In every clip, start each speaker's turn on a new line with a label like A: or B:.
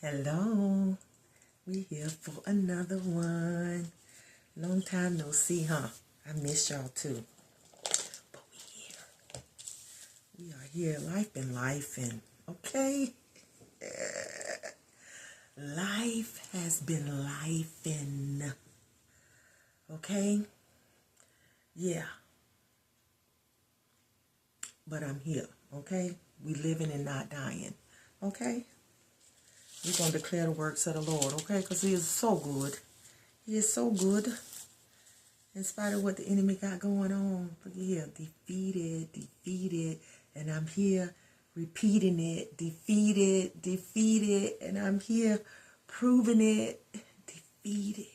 A: Hello, we here for another one. Long time no see, huh? I miss y'all too. But we are here. Life been lifing, okay? Life has been lifing, okay? Yeah. But I'm here, okay? We living and not dying, okay? We're going to declare the works of the Lord, okay? Because he is so good. He is so good. In spite of what the enemy got going on. Look here. Defeated. And I'm here repeating it. Defeated. And I'm here proving it. Defeated.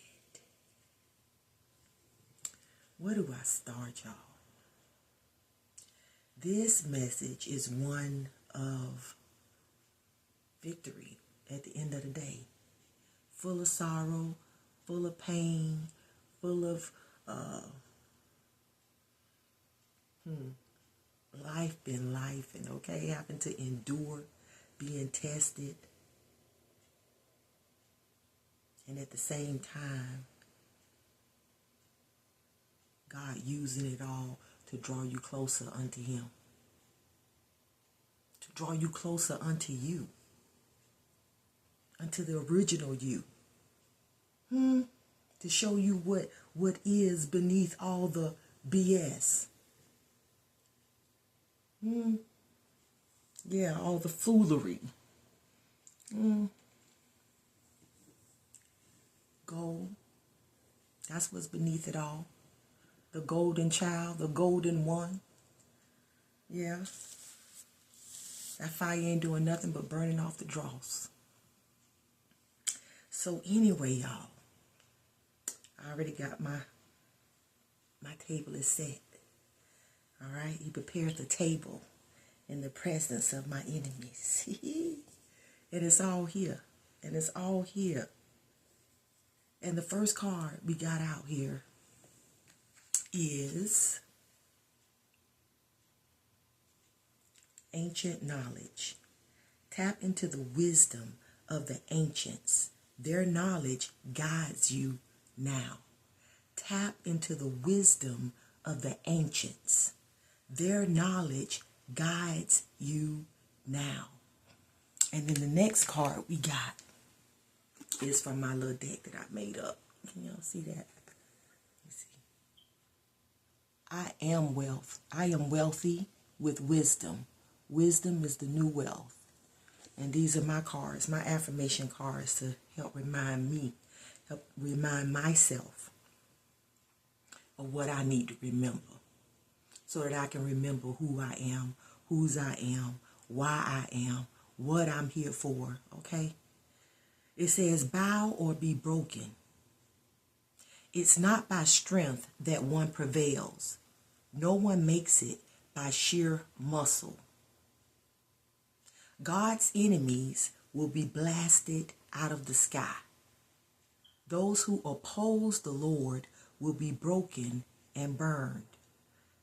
A: Where do I start, y'all? This message is one of victory at the end of the day. Full of sorrow, full of pain, full of life been life, and okay, having to endure being tested, and at the same time God using it all to draw you closer unto him, to draw you closer unto you, unto the original you, to show you what is beneath all the BS. Yeah, all the foolery. Gold. That's what's beneath it all. The golden child, the golden one. Yeah. That fire ain't doing nothing but burning off the dross. So anyway, y'all, I already got my table is set. All right, he prepared the table in the presence of my enemies. And it's all here. And it's all here. And the first card we got out here is Ancient Knowledge. Tap into the wisdom of the ancients. Their knowledge guides you now. Tap into the wisdom of the ancients. Their knowledge guides you now. And then the next card we got is from my little deck that I made up. Can y'all see that? Let's see. I am wealth. I am wealthy with wisdom. Wisdom is the new wealth. And these are my cards, my affirmation cards to help remind me, help remind myself of what I need to remember, so that I can remember who I am, whose I am, why I am, what I'm here for, okay? It says, bow or be broken. It's not by strength that one prevails. No one makes it by sheer muscle. God's enemies will be blasted out of the sky. Those who oppose the Lord will be broken and burned.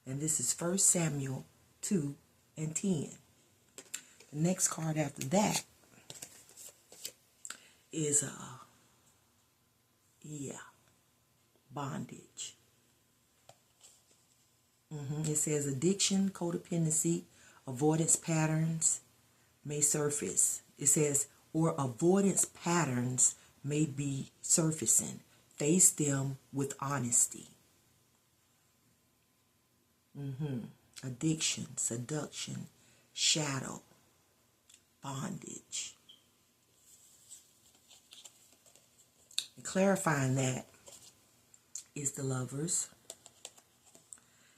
A: And this is 1 Samuel 2 and 10. The next card after that is bondage. It says addiction, codependency, avoidance patterns may surface. It says, or avoidance patterns may be surfacing. Face them with honesty. Addiction, seduction, shadow, bondage. And clarifying that is the Lovers.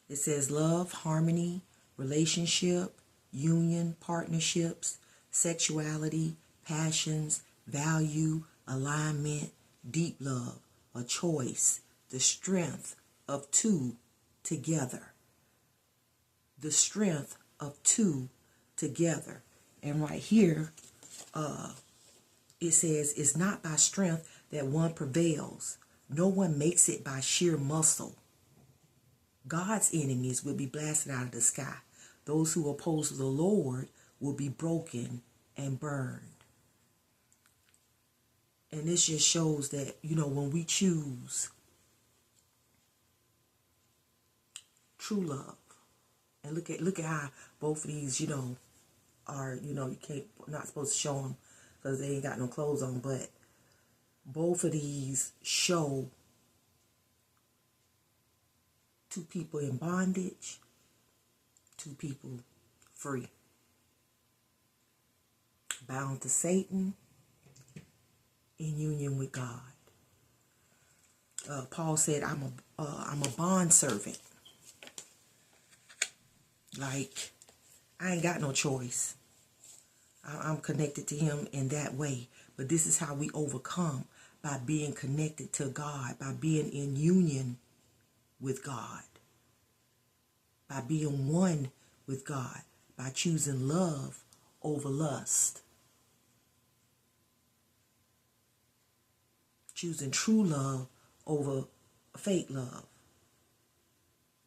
A: It says love, harmony, relationship, union, partnerships, sexuality, passions, value, alignment, deep love, a choice, the strength of two together. The strength of two together. And right here, it says, it's not by strength that one prevails. No one makes it by sheer muscle. God's enemies will be blasted out of the sky. Those who oppose the Lord will be broken and burned. And this just shows that, you know, when we choose true love, and look at how both of these, you know, are, you know, not supposed to show them because they ain't got no clothes on, but both of these show two people in bondage, two people free, bound to Satan, in union with God. Paul said, I'm a bond servant. Like, I ain't got no choice. I'm connected to him in that way. But this is how we overcome, by being connected to God, by being in union with God, by being one with God, by choosing love over lust, choosing true love over fake love.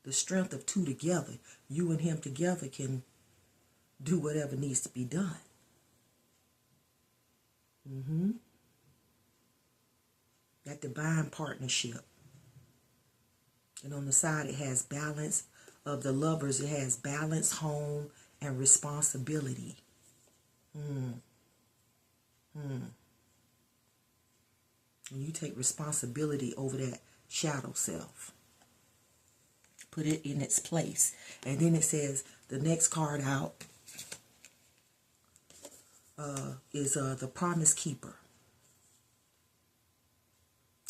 A: The strength of two together, you and him together, can do whatever needs to be done. That divine partnership. And on the side it has balance of the lovers. It has balance, home, and responsibility. And you take responsibility over that shadow self. Put it in its place. And then it says, the next card out is the Promise Keeper.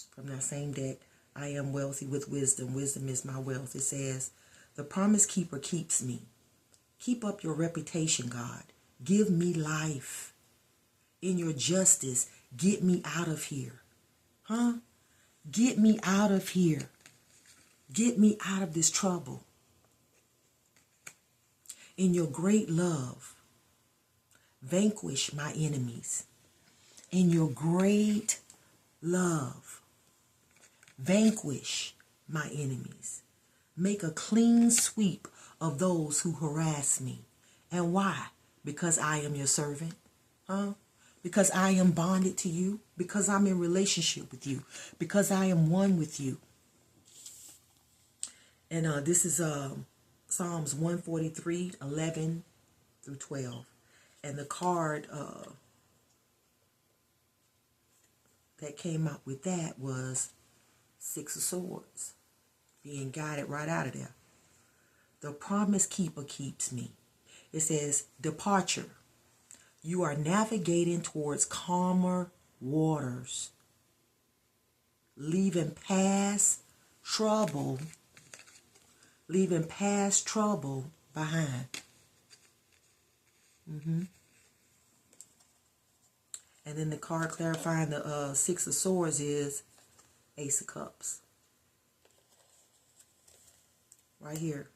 A: From that same deck, I am wealthy with wisdom. Wisdom is my wealth. It says, the Promise Keeper keeps me. Keep up your reputation, God. Give me life. In your justice, get me out of here. Get me out of here. Get me out of this trouble. In your great love, vanquish my enemies. In your great love, vanquish my enemies. Make a clean sweep of those who harass me. And why? Because I am your servant. Because I am bonded to you. Because I'm in relationship with you. Because I am one with you. And this is Psalms 143, 11 through 12. And the card that came out with that was Six of Swords. Being guided right out of there. The Promise Keeper keeps me. It says, departure. You are navigating towards calmer waters. Leaving past trouble behind. And then the card clarifying the Six of Swords is Ace of Cups. Right here.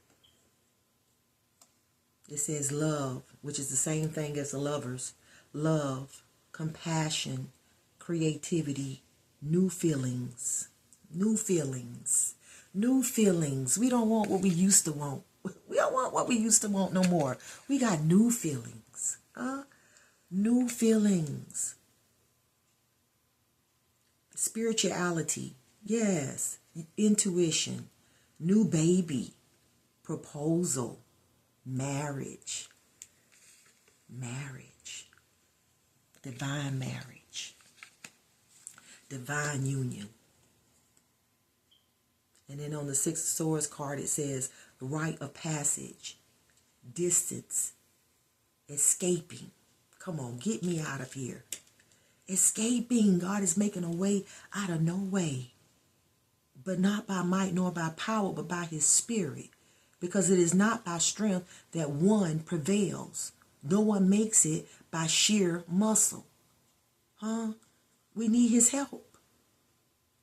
A: It says love, which is the same thing as the Lovers. Love, compassion, creativity, new feelings. New feelings. New feelings. We don't want what we used to want. We don't want what we used to want no more. We got new feelings. New feelings. Spirituality. Yes. Intuition. New baby. Proposal. Marriage. Divine marriage. Divine union. And then on the Six of Swords card, it says rite of passage, distance, escaping. Come on, get me out of here. Escaping. God is making a way out of no way. But not by might nor by power, but by his spirit. Because it is not by strength that one prevails. No one makes it by sheer muscle. We need his help.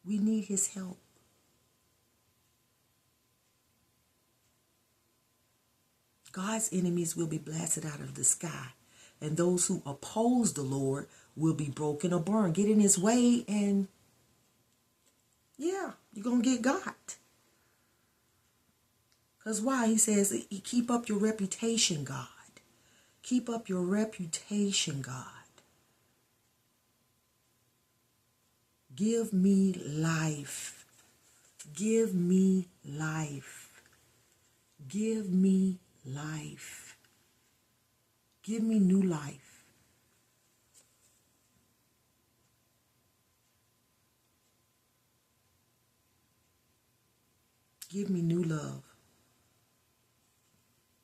A: We need his help. God's enemies will be blasted out of the sky. And those who oppose the Lord will be broken or burned. Get in his way and, yeah, you're going to get got. Because why? He says, keep up your reputation, God. Keep up your reputation, God. Give me life. Give me life. Give me life. Give me new life. Give me new love.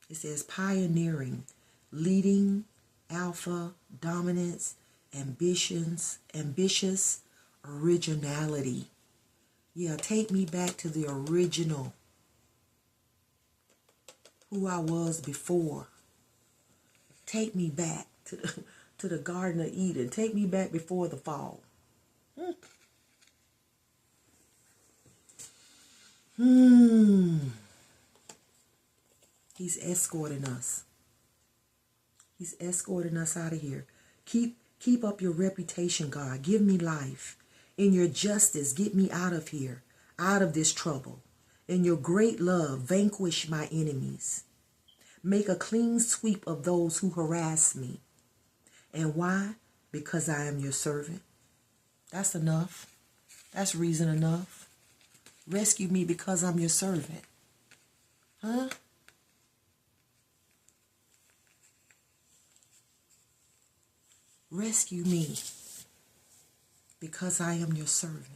A: It says pioneering, leading, alpha, dominance, ambitious, originality. Yeah, take me back to the original, who I was before. Take me back to the Garden of Eden. Take me back before the fall. He's escorting us. He's escorting us out of here. Keep up your reputation, God. Give me life. In your justice, get me out of here, out of this trouble. In your great love, vanquish my enemies. Make a clean sweep of those who harass me. And why? Because I am your servant. That's enough. That's reason enough. Rescue me because I'm your servant. Huh? Rescue me because I am your servant.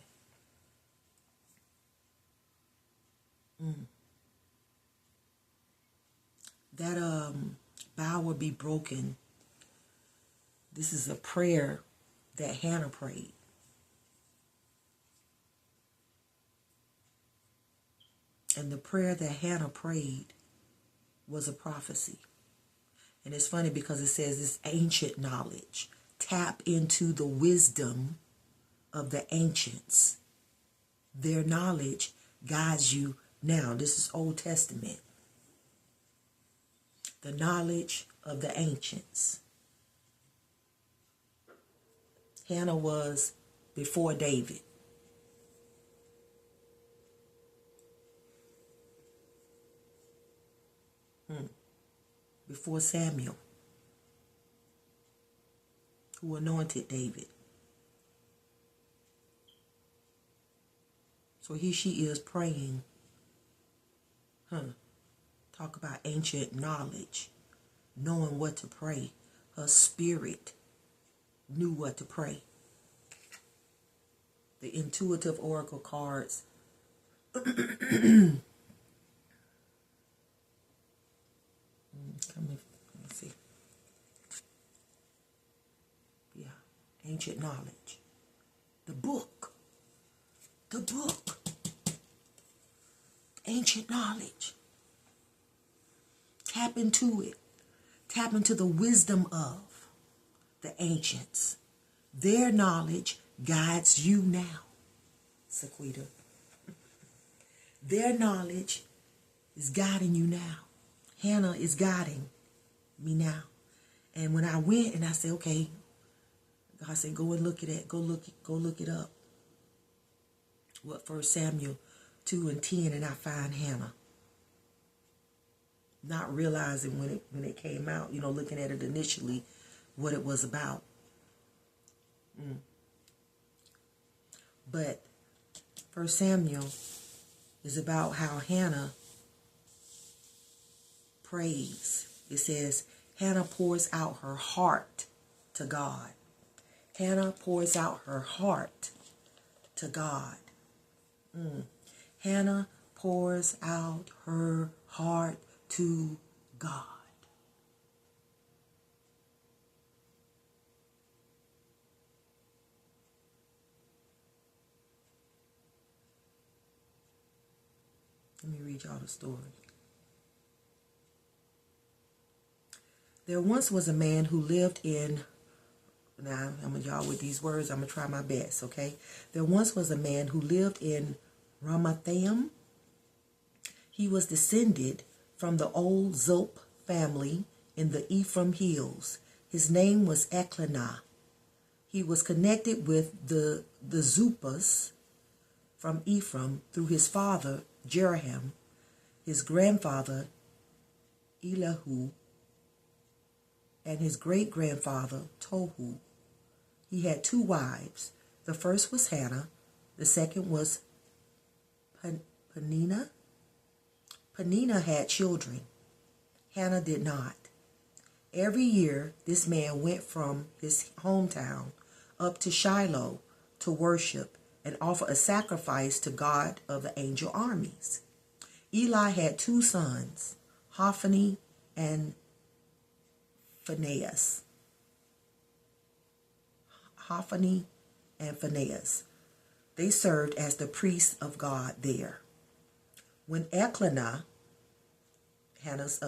A: That bow will be broken. This is a prayer that Hannah prayed. And the prayer that Hannah prayed was a prophecy. And it's funny because it says it's ancient knowledge. Tap into the wisdom of the ancients. Their knowledge guides you now. This is Old Testament. The knowledge of the ancients. Hannah was before David. Before Samuel, who anointed David. So here she is praying. Talk about ancient knowledge, knowing what to pray. Her spirit knew what to pray. The intuitive oracle cards. Let me see. Yeah, ancient knowledge. The book. The book. Ancient knowledge. Tap into it. Tap into the wisdom of the ancients. Their knowledge guides you now, Sequita. Their knowledge is guiding you now. Hannah is guiding me now. And when I went and I said, okay, God said, go and look at it. Go look it up. What 1 Samuel 2:10, and I find Hannah. Not realizing when it came out, looking at it initially, what it was about. But 1 Samuel is about how Hannah prays. It says, Hannah pours out her heart to God. Hannah pours out her heart to God. Hannah pours out her heart to God. Let me read y'all the story. There once was a man who lived in, now y'all with these words, I'm going to try my best, okay? There once was a man who lived in Ramathaim. He was descended from the old Zoph family in the Ephraim hills. His name was Elkanah. He was connected with the Zupas from Ephraim through his father Jeroham, his grandfather Elihu, and his great-grandfather Tohu. He had 2 wives. The first was Hannah. The second was Peninnah. Peninnah had children. Hannah did not. Every year, this man went from his hometown up to Shiloh to worship and offer a sacrifice to God of the angel armies. Eli had two sons, Hophni and Phinehas. Hophni and Phinehas. They served as the priests of God there. When Elkanah, Hannah's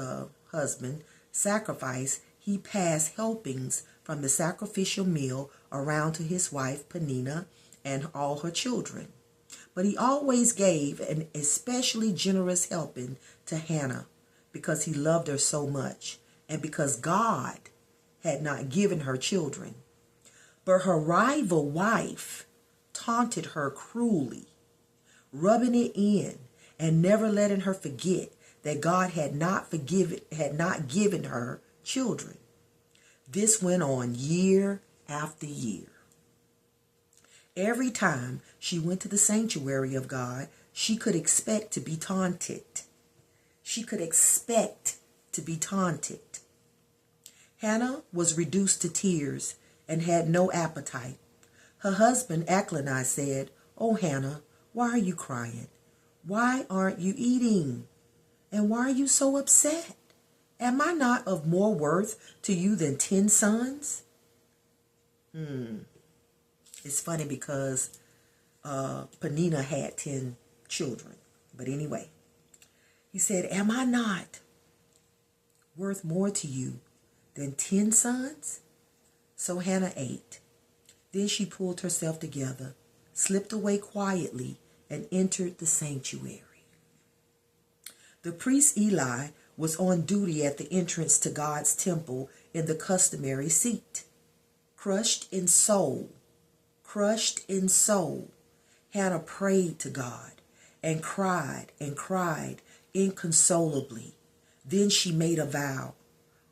A: husband, sacrificed, he passed helpings from the sacrificial meal around to his wife Peninnah and all her children. But he always gave an especially generous helping to Hannah because he loved her so much and because God had not given her children. But her rival wife taunted her cruelly, rubbing it in and never letting her forget that God had not given her children. This went on year after year. Every time she went to the sanctuary of God, she could expect to be taunted. She could expect to be taunted. Hannah was reduced to tears and had no appetite. Her husband Elkanah said, "Oh, Hannah, why are you crying? Why aren't you eating? And why are you so upset? Am I not of more worth to you than 10 sons?" It's funny because Peninnah had 10 children. But anyway, he said, "Am I not worth more to you than 10 sons?" So Hannah ate. Then she pulled herself together, slipped away quietly, and entered the sanctuary. The priest Eli was on duty at the entrance to God's temple in the customary seat. Crushed in soul, Hannah prayed to God and cried inconsolably. Then she made a vow.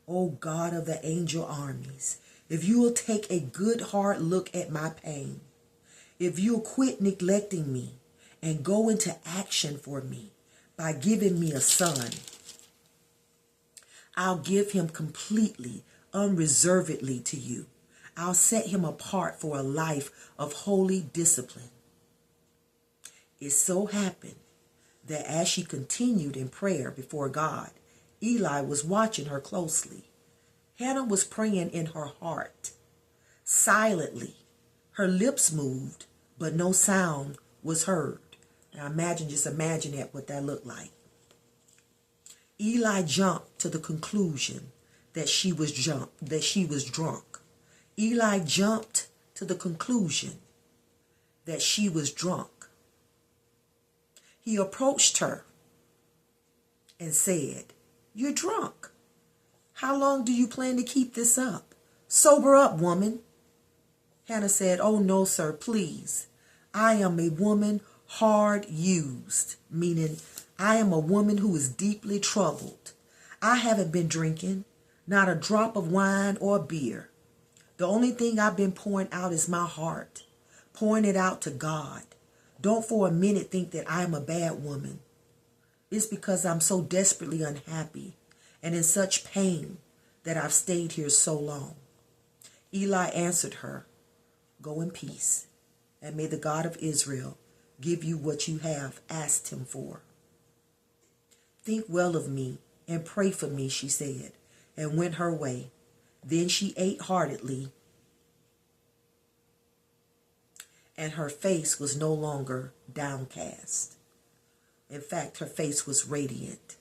A: "O God of the angel armies, if you will take a good hard look at my pain, if you'll quit neglecting me and go into action for me by giving me a son, I'll give him completely, unreservedly to you. I'll set him apart for a life of holy discipline." It so happened that as she continued in prayer before God, Eli was watching her closely. Hannah was praying in her heart, silently. Her lips moved, but no sound was heard. Now just imagine what that looked like. Eli jumped to the conclusion that she was drunk. Eli jumped to the conclusion that she was drunk. He approached her and said, "You're drunk. How long do you plan to keep this up? Sober up, woman." Hannah said, "Oh no, sir, please. I am a woman hard used," meaning I am a woman who is deeply troubled. I haven't been drinking, not a drop of wine or beer. The only thing I've been pouring out is my heart, pouring it out to God. Don't for a minute think that I am a bad woman. It's because I'm so desperately unhappy and in such pain that I've stayed here so long. Eli answered her, "Go in peace, and may the God of Israel give you what you have asked him for." "Think well of me and pray for me," she said, and went her way. Then she ate heartily, and her face was no longer downcast. In fact, her face was radiant.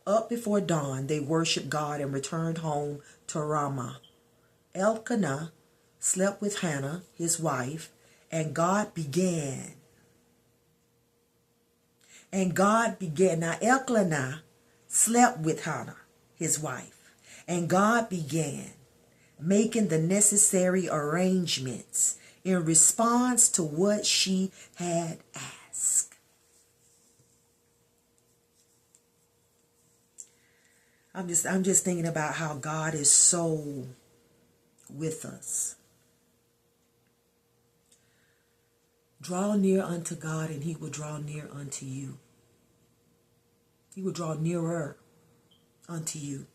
A: Up before dawn, they worshiped God and returned home to Ramah. Elkanah slept with Hannah, his wife, and God began. Now Elkanah slept with Hannah, his wife, and God began making the necessary arrangements in response to what she had asked. I'm just thinking about how God is so with us. Draw near unto God, and he will draw near unto you. He will draw nearer unto you.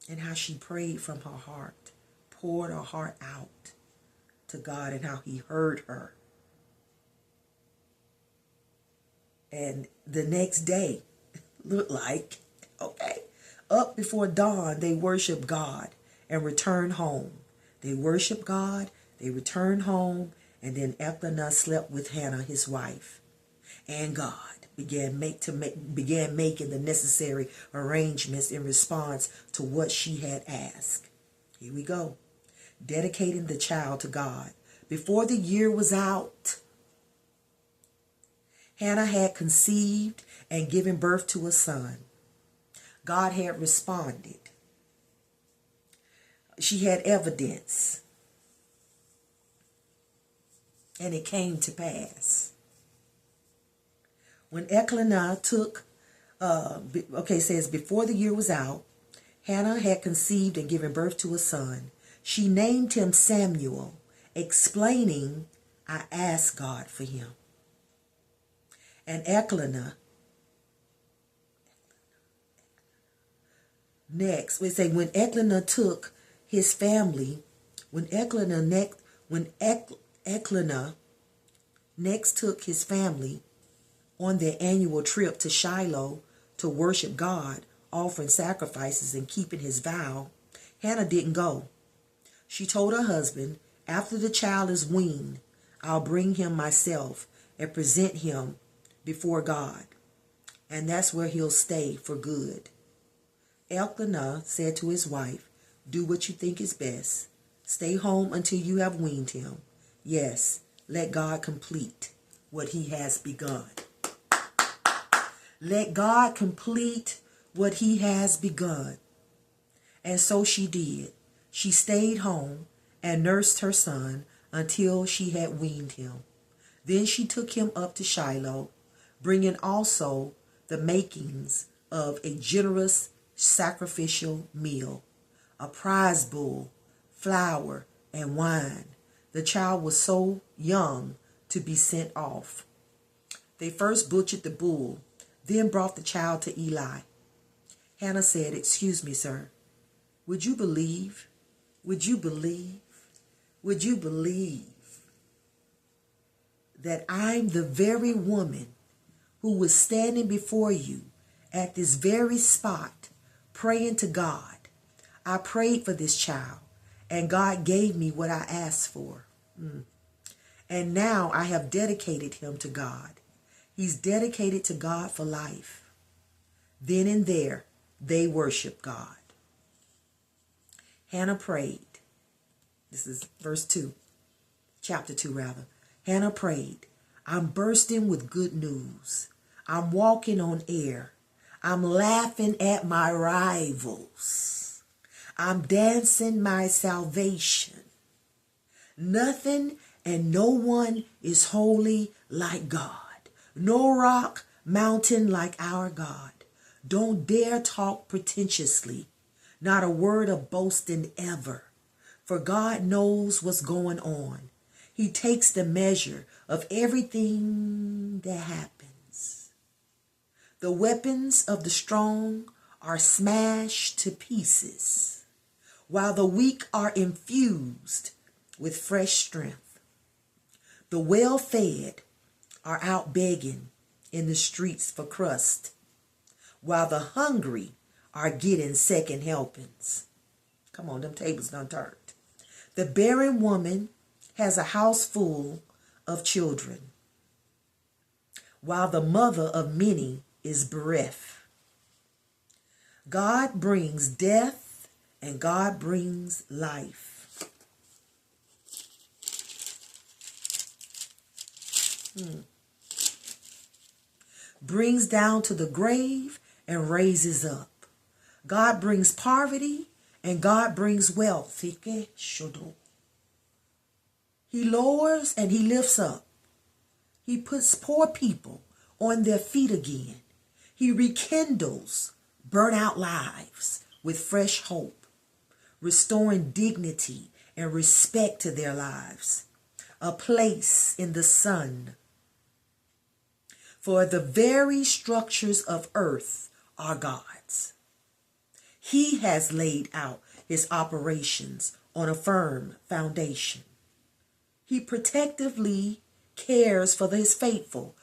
A: And how she prayed from her heart, poured her heart out to God, and how he heard her. And the next day, looked like, okay, up before dawn, they worshiped God and returned home. They worshiped God, they returned home, and then Elkanah slept with Hannah, his wife. And God began making the necessary arrangements in response to what she had asked. Here we go. Dedicating the child to God. Before the year was out, Hannah had conceived and given birth to a son. God had responded. She had evidence. And it came to pass. When Elkanah took, says before the year was out, Hannah had conceived and given birth to a son. She named him Samuel, explaining, I asked God for him. And Elkanah, next, we say when Elkanah took his family, when Elkanah next took his family on their annual trip to Shiloh to worship God, offering sacrifices and keeping his vow, Hannah didn't go. She told her husband, after the child is weaned, I'll bring him myself and present him before God. And that's where he'll stay for good. Elkanah said to his wife, do what you think is best. Stay home until you have weaned him. Yes, let God complete what he has begun. Let God complete what he has begun. And so she did. She stayed home and nursed her son until she had weaned him. Then she took him up to Shiloh, bringing also the makings of a generous sacrificial meal, a prize bull, flour, and wine. The child was so young to be sent off. They first butchered the bull, then brought the child to Eli. Hannah said, excuse me, sir. Would you believe? Would you believe? Would you believe that I'm the very woman who was standing before you at this very spot praying to God? I prayed for this child and God gave me what I asked for. And now I have dedicated him to God. He's dedicated to God for life. Then and there, they worship God. Hannah prayed. This is verse 2, chapter 2 rather. Hannah prayed, I'm bursting with good news. I'm walking on air. I'm laughing at my rivals. I'm dancing my salvation. Nothing and no one is holy like God. No rock, mountain like our God. Don't dare talk pretentiously. Not a word of boasting ever. For God knows what's going on. He takes the measure of everything that happens. The weapons of the strong are smashed to pieces, while the weak are infused with fresh strength. The well-fed are out begging in the streets for crust, while the hungry are getting second helpings. Come on, them tables done turned. The barren woman has a house full of children, while the mother of many is bereft. God brings death and God brings life. Brings down to the grave and raises up. God brings poverty and God brings wealth. He lowers and he lifts up. He puts poor people on their feet again. He rekindles burnt out lives with fresh hope. restoring dignity and respect to their lives, a place in the sun. For the very structures of earth are God's. He has laid out his operations on a firm foundation. He protectively cares for his faithful,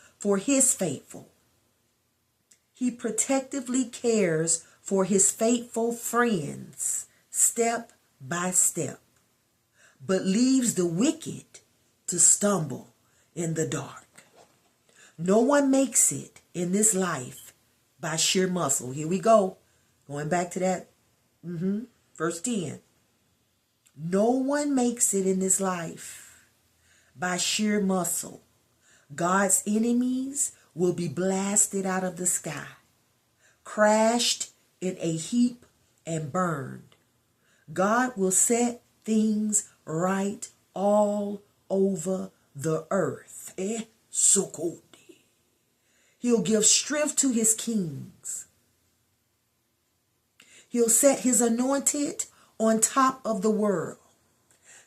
A: He protectively cares for his faithful friends, step by step, but leaves the wicked to stumble in the dark. No one makes it in this life by sheer muscle. Here we go. Going back to that, verse 10. No one makes it in this life by sheer muscle. God's enemies will be blasted out of the sky, crashed in a heap and burned. God will set things right all over the earth. He'll give strength to his kings. He'll set his anointed on top of the world.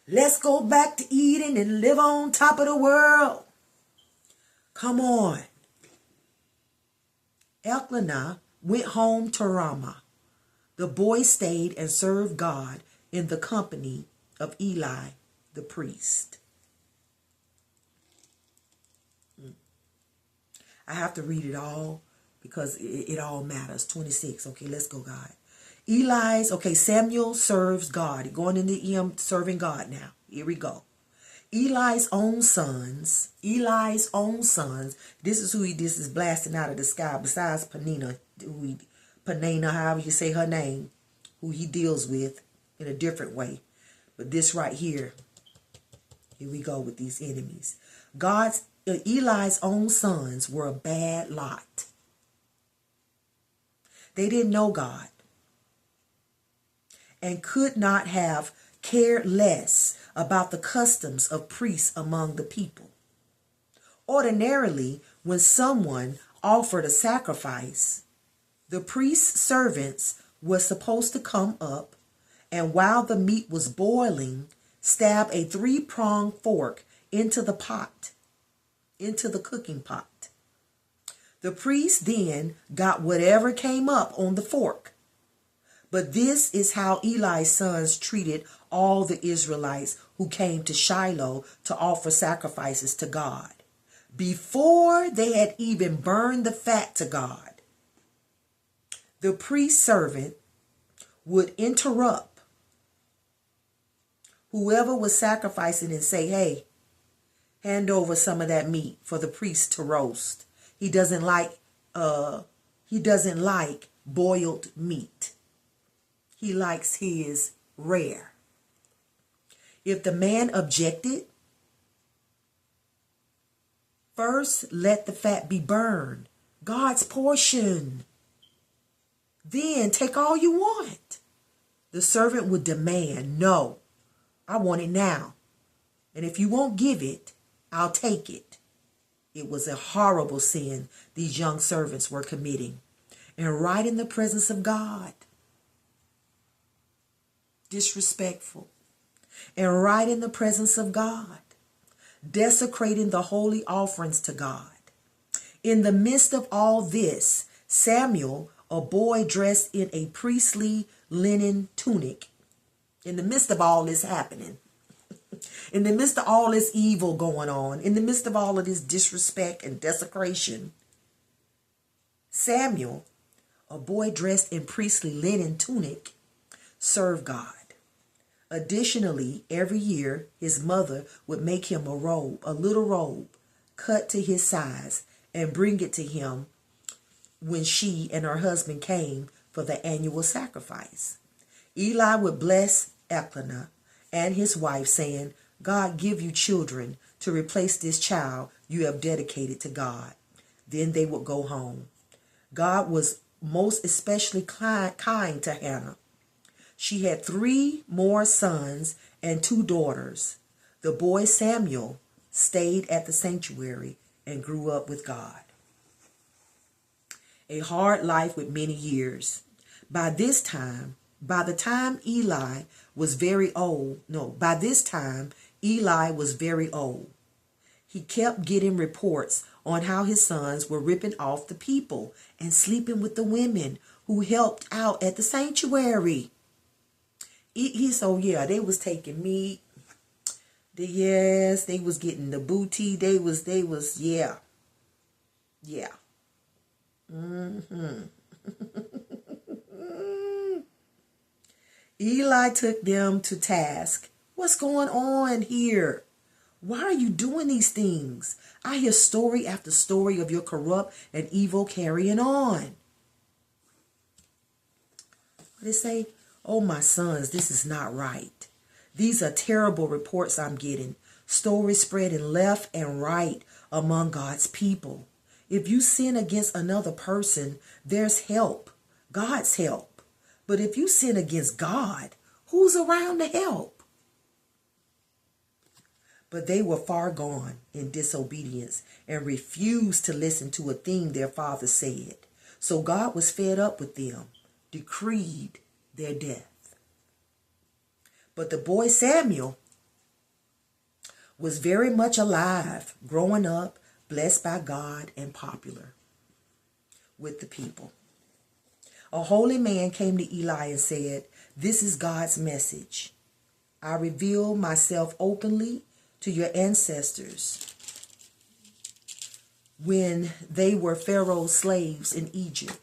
A: Let's go back to Eden and live on top of the world. Come on. Elkanah went home to Ramah. The boy stayed and served God in the company of Eli the priest. I have to read it all because it all matters. 26. Okay, let's go, God. Samuel serves God. Going into him serving God now. Here we go. Eli's own sons. This is blasting out of the sky besides Peninnah, however you say her name, who he deals with in a different way. But this right here we go with these enemies. Eli's own sons were a bad lot. They didn't know God and could not have cared less about the customs of priests among the people. Ordinarily, when someone offered a sacrifice, the priest's servants were supposed to come up and while the meat was boiling, stab a 3-pronged fork into the cooking pot. The priest then got whatever came up on the fork. But this is how Eli's sons treated all the Israelites who came to Shiloh to offer sacrifices to God. Before they had even burned the fat to God, the priest servant would interrupt whoever was sacrificing and say, hey, hand over some of that meat for the priest to roast. He doesn't like boiled meat. He likes his rare. If the man objected, first let the fat be burned, God's portion. Then take all you want. The servant would demand, no, I want it now. And if you won't give it, I'll take it. It was a horrible sin these young servants were committing. And right in the presence of God. Disrespectful. And right in the presence of God. Desecrating the holy offerings to God. In the midst of all this, Samuel, a boy dressed in a priestly linen tunic, in the midst of all this happening, in the midst of all this evil going on, in the midst of all of this disrespect and desecration, Samuel, a boy dressed in priestly linen tunic, served God. Additionally, every year, his mother would make him a little robe, cut to his size, and bring it to him when she and her husband came for the annual sacrifice. Eli would bless Elkanah and his wife, saying, God give you children to replace this child you have dedicated to God. Then they would go home. God was most especially kind to Hannah. She had 3 more sons and 2 daughters. The boy Samuel stayed at the sanctuary and grew up with God. A hard life with many years. By this time, By the time Eli was very old, no, by this time, Eli was very old. He kept getting reports on how his sons were ripping off the people and sleeping with the women who helped out at the sanctuary. So yeah, they was taking meat. Yes, they was getting the booty. They was, yeah. Yeah. Eli took them to task. What's going on here? Why are you doing these things? I hear story after story of your corrupt and evil carrying on. They say, oh, my sons, this is not right. These are terrible reports I'm getting. Stories spreading left and right among God's people. If you sin against another person, there's help. God's help. But if you sin against God, who's around to help? But they were far gone in disobedience and refused to listen to a thing their father said. So God was fed up with them, decreed their death. But the boy Samuel was very much alive, growing up, blessed by God and popular with the people. A holy man came to Eli and said, this is God's message. I reveal myself openly to your ancestors when they were Pharaoh's slaves in Egypt.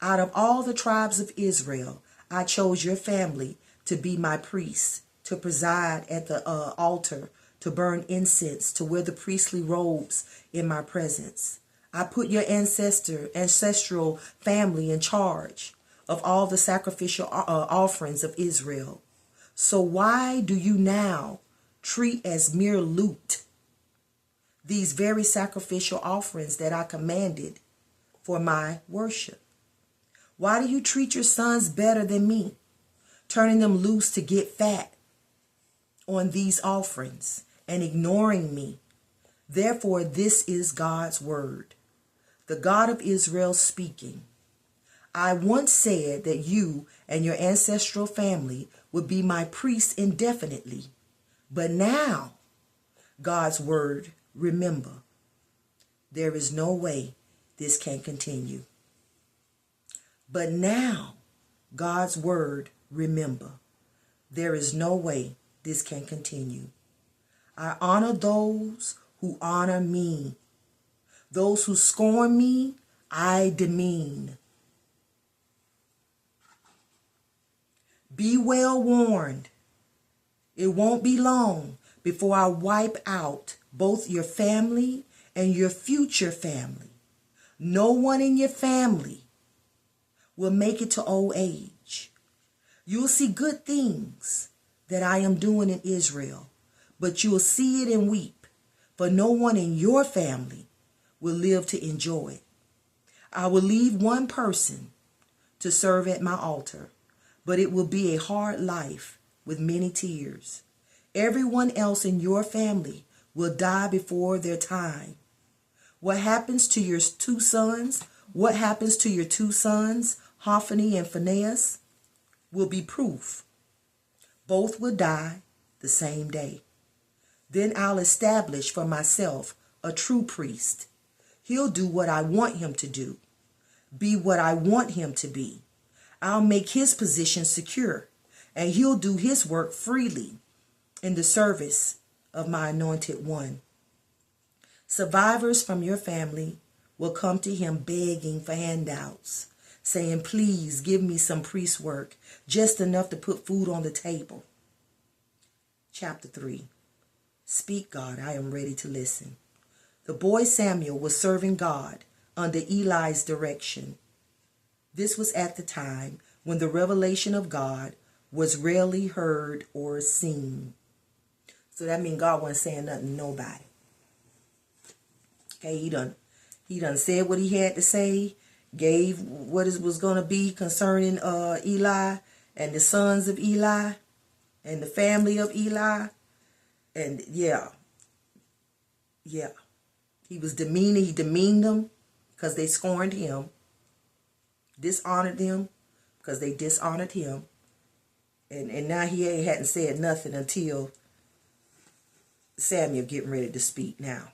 A: Out of all the tribes of Israel, I chose your family to be my priests, to preside at the altar, to burn incense, to wear the priestly robes in my presence. I put your ancestral family in charge of all the sacrificial offerings of Israel. So why do you now treat as mere loot these very sacrificial offerings that I commanded for my worship? Why do you treat your sons better than me, turning them loose to get fat on these offerings and ignoring me? Therefore, this is God's word, the God of Israel speaking. I once said that you and your ancestral family would be my priests indefinitely. But now, God's word, remember, there is no way this can continue. But now, God's word, remember, there is no way this can continue. I honor those who honor me. Those who scorn me, I demean. Be well warned. It won't be long before I wipe out both your family and your future family. No one in your family will make it to old age. You'll see good things that I am doing in Israel, but you will see it and weep, for no one in your family will live to enjoy it. I will leave one person to serve at my altar, but it will be a hard life with many tears. Everyone else in your family will die before their time. What happens to your two sons? What happens to your two sons, Hophni and Phinehas, will be proof. Both will die the same day. Then I'll establish for myself a true priest. He'll do what I want him to do, be what I want him to be. I'll make his position secure, and he'll do his work freely in the service of my anointed one. Survivors from your family will come to him begging for handouts, saying, please give me some priest work, just enough to put food on the table. Chapter 3. Speak, God, I am ready to listen. The boy Samuel was serving God under Eli's direction. This was at the time when the revelation of God was rarely heard or seen. So that means God wasn't saying nothing to nobody. Okay, he done said what he had to say, gave what it was going to be concerning Eli and the sons of Eli and the family of Eli. And yeah. He was demeaning, he demeaned them because they scorned him, dishonored them because they dishonored him. And now he hadn't said nothing until Samuel getting ready to speak now.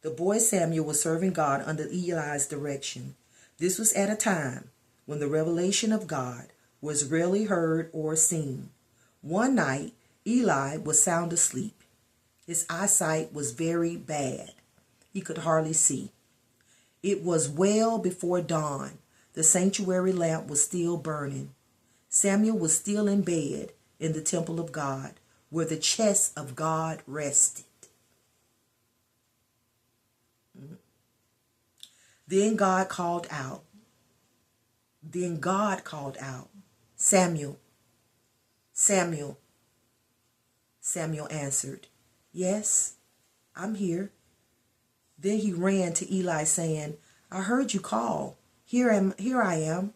A: The boy Samuel was serving God under Eli's direction. This was at a time when the revelation of God was rarely heard or seen. One night, Eli was sound asleep. His eyesight was very bad. He could hardly see. It was well before dawn. The sanctuary lamp was still burning. Samuel was still in bed in the temple of God, where the chest of God rested. Then God called out, Samuel, Samuel. Samuel answered, Yes, I'm here. Then he ran to Eli saying, I heard you call. Here I am.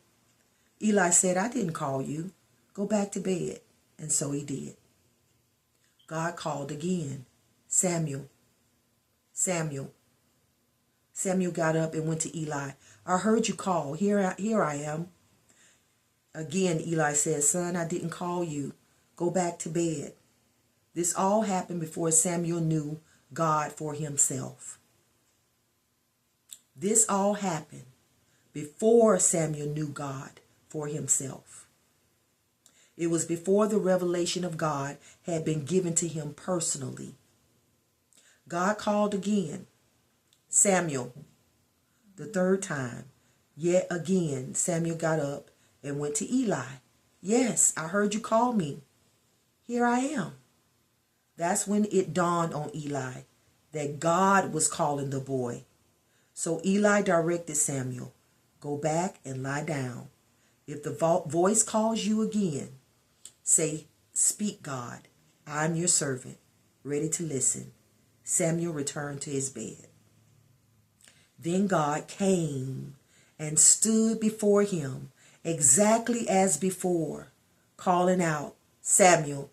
A: Eli said, I didn't call you. Go back to bed. And so he did. God called again, Samuel, Samuel. Samuel got up and went to Eli. I heard you call. Here I am. Again, Eli said, Son, I didn't call you. Go back to bed. This all happened before Samuel knew God for himself. This all happened before Samuel knew God for himself. It was before the revelation of God had been given to him personally. God called again, Samuel, the third time. Yet again, Samuel got up and went to Eli. Yes, I heard you call me. Here I am. That's when it dawned on Eli that God was calling the boy. So Eli directed Samuel, go back and lie down. If the voice calls you again, say, Speak, God. I'm your servant, ready to listen. Samuel returned to his bed. Then God came and stood before him exactly as before, calling out, Samuel,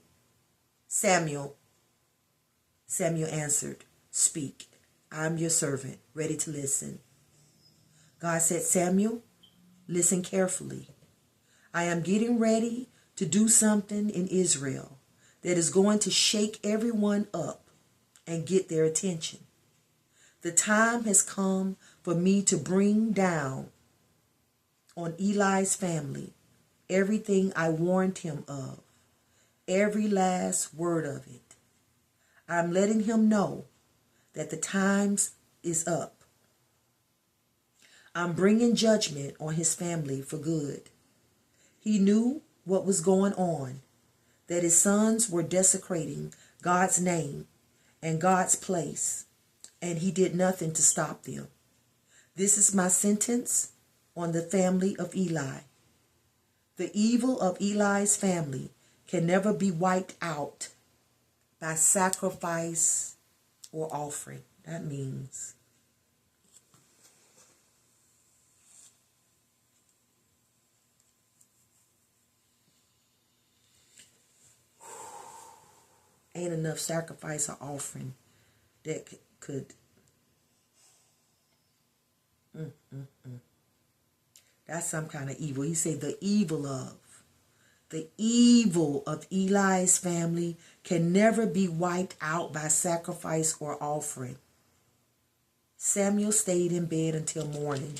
A: Samuel. Samuel answered, Speak, I'm your servant, ready to listen. God said, Samuel, listen carefully. I am getting ready to do something in Israel that is going to shake everyone up and get their attention. The time has come for me to bring down on Eli's family everything I warned him of, every last word of it. I'm letting him know that the time is up. I'm bringing judgment on his family for good. He knew what was going on, that his sons were desecrating God's name and God's place, and he did nothing to stop them. This is my sentence on the family of Eli. The evil of Eli's family can never be wiped out by sacrifice or offering. That means ain't enough sacrifice or offering that could That's some kind of evil. He said the evil of Eli's family can never be wiped out by sacrifice or offering. Samuel stayed in bed until morning,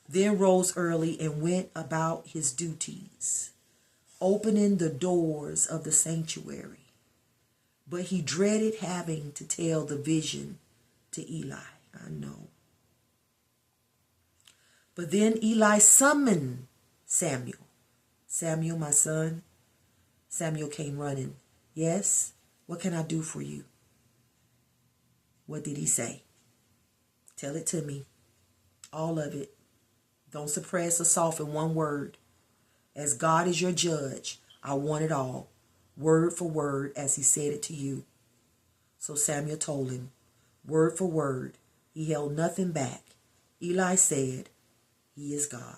A: then rose early and went about his duties, opening the doors of the sanctuary. But he dreaded having to tell the vision to Eli. I know. But then Eli summoned Samuel. Samuel, my son. Samuel came running. Yes, what can I do for you? What did he say? Tell it to me. All of it. Don't suppress or soften one word. As God is your judge, I want it all, word for word, as he said it to you. So Samuel told him, word for word. He held nothing back. Eli said, He is God.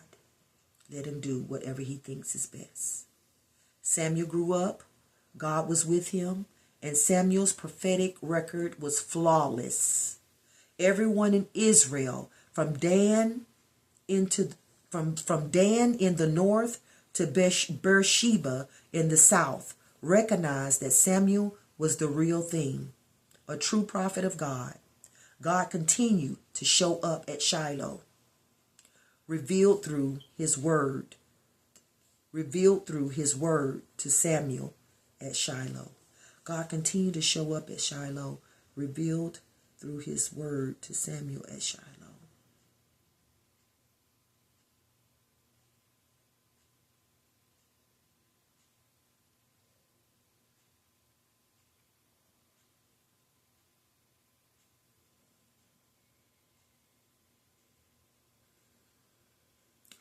A: Let him do whatever he thinks is best. Samuel grew up. God was with him, and Samuel's prophetic record was flawless. Everyone in Israel, from Dan in the north to Beersheba in the south recognized that Samuel was the real thing, a true prophet of God. God continued to show up at Shiloh, revealed through his word to Samuel at Shiloh. God continued to show up at Shiloh, revealed through his word to Samuel at Shiloh.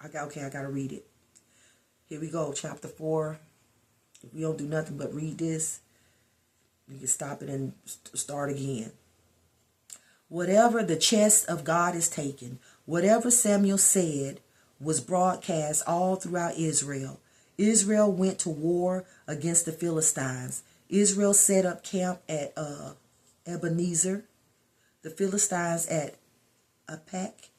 A: I got to read it. Here we go, chapter 4. If we don't do nothing but read this, we can stop it and start again. Whatever the chest of God is taken, whatever Samuel said was broadcast all throughout Israel. Israel went to war against the Philistines. Israel set up camp at Ebenezer. The Philistines at Aphek.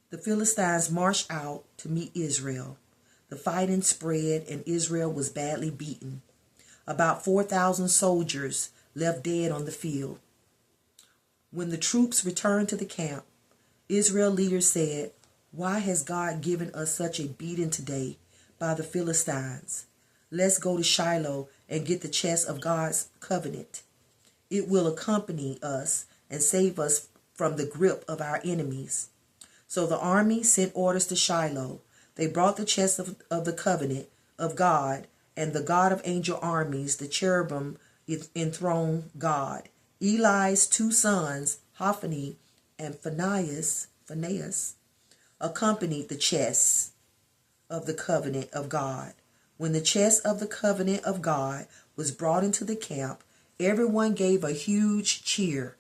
A: The Philistines marched out to meet Israel. The fighting spread and Israel was badly beaten. About 4,000 soldiers left dead on the field. When the troops returned to the camp, Israel leaders said, "Why has God given us such a beating today by the Philistines? Let's go to Shiloh and get the chest of God's covenant. It will accompany us and save us from the grip of our enemies." So the army sent orders to Shiloh. They brought the chest of the covenant of God, and the God of angel armies, the cherubim enthroned God. Eli's two sons, Hophni and Phinehas, accompanied the chest of the covenant of God. When the chest of the covenant of God was brought into the camp, everyone gave a huge cheer.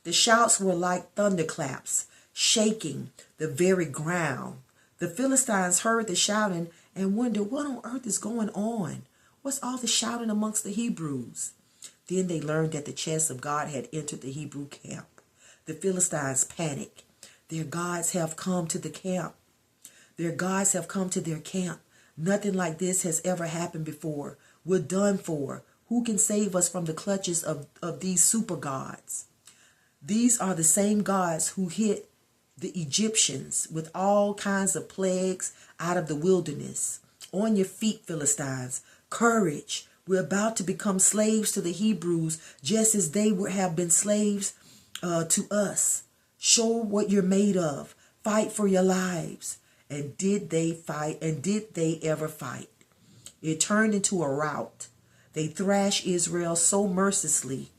A: The shouts were like thunderclaps, shaking the very ground. The Philistines heard the shouting and wondered, what on earth is going on? What's all the shouting amongst the Hebrews? Then they learned that the chest of God had entered the Hebrew camp. The Philistines panicked. Their gods have come to the camp. Their gods have come to their camp. Nothing like this has ever happened before. We're done for. Who can save us from the clutches of these super gods? These are the same gods who hit the Egyptians with all kinds of plagues out of the wilderness. On your feet, Philistines. Courage. We're about to become slaves to the Hebrews, just as they have been slaves to us. Show what you're made of. Fight for your lives. And did they fight? And did they ever fight? It turned into a rout. They thrashed Israel so mercilessly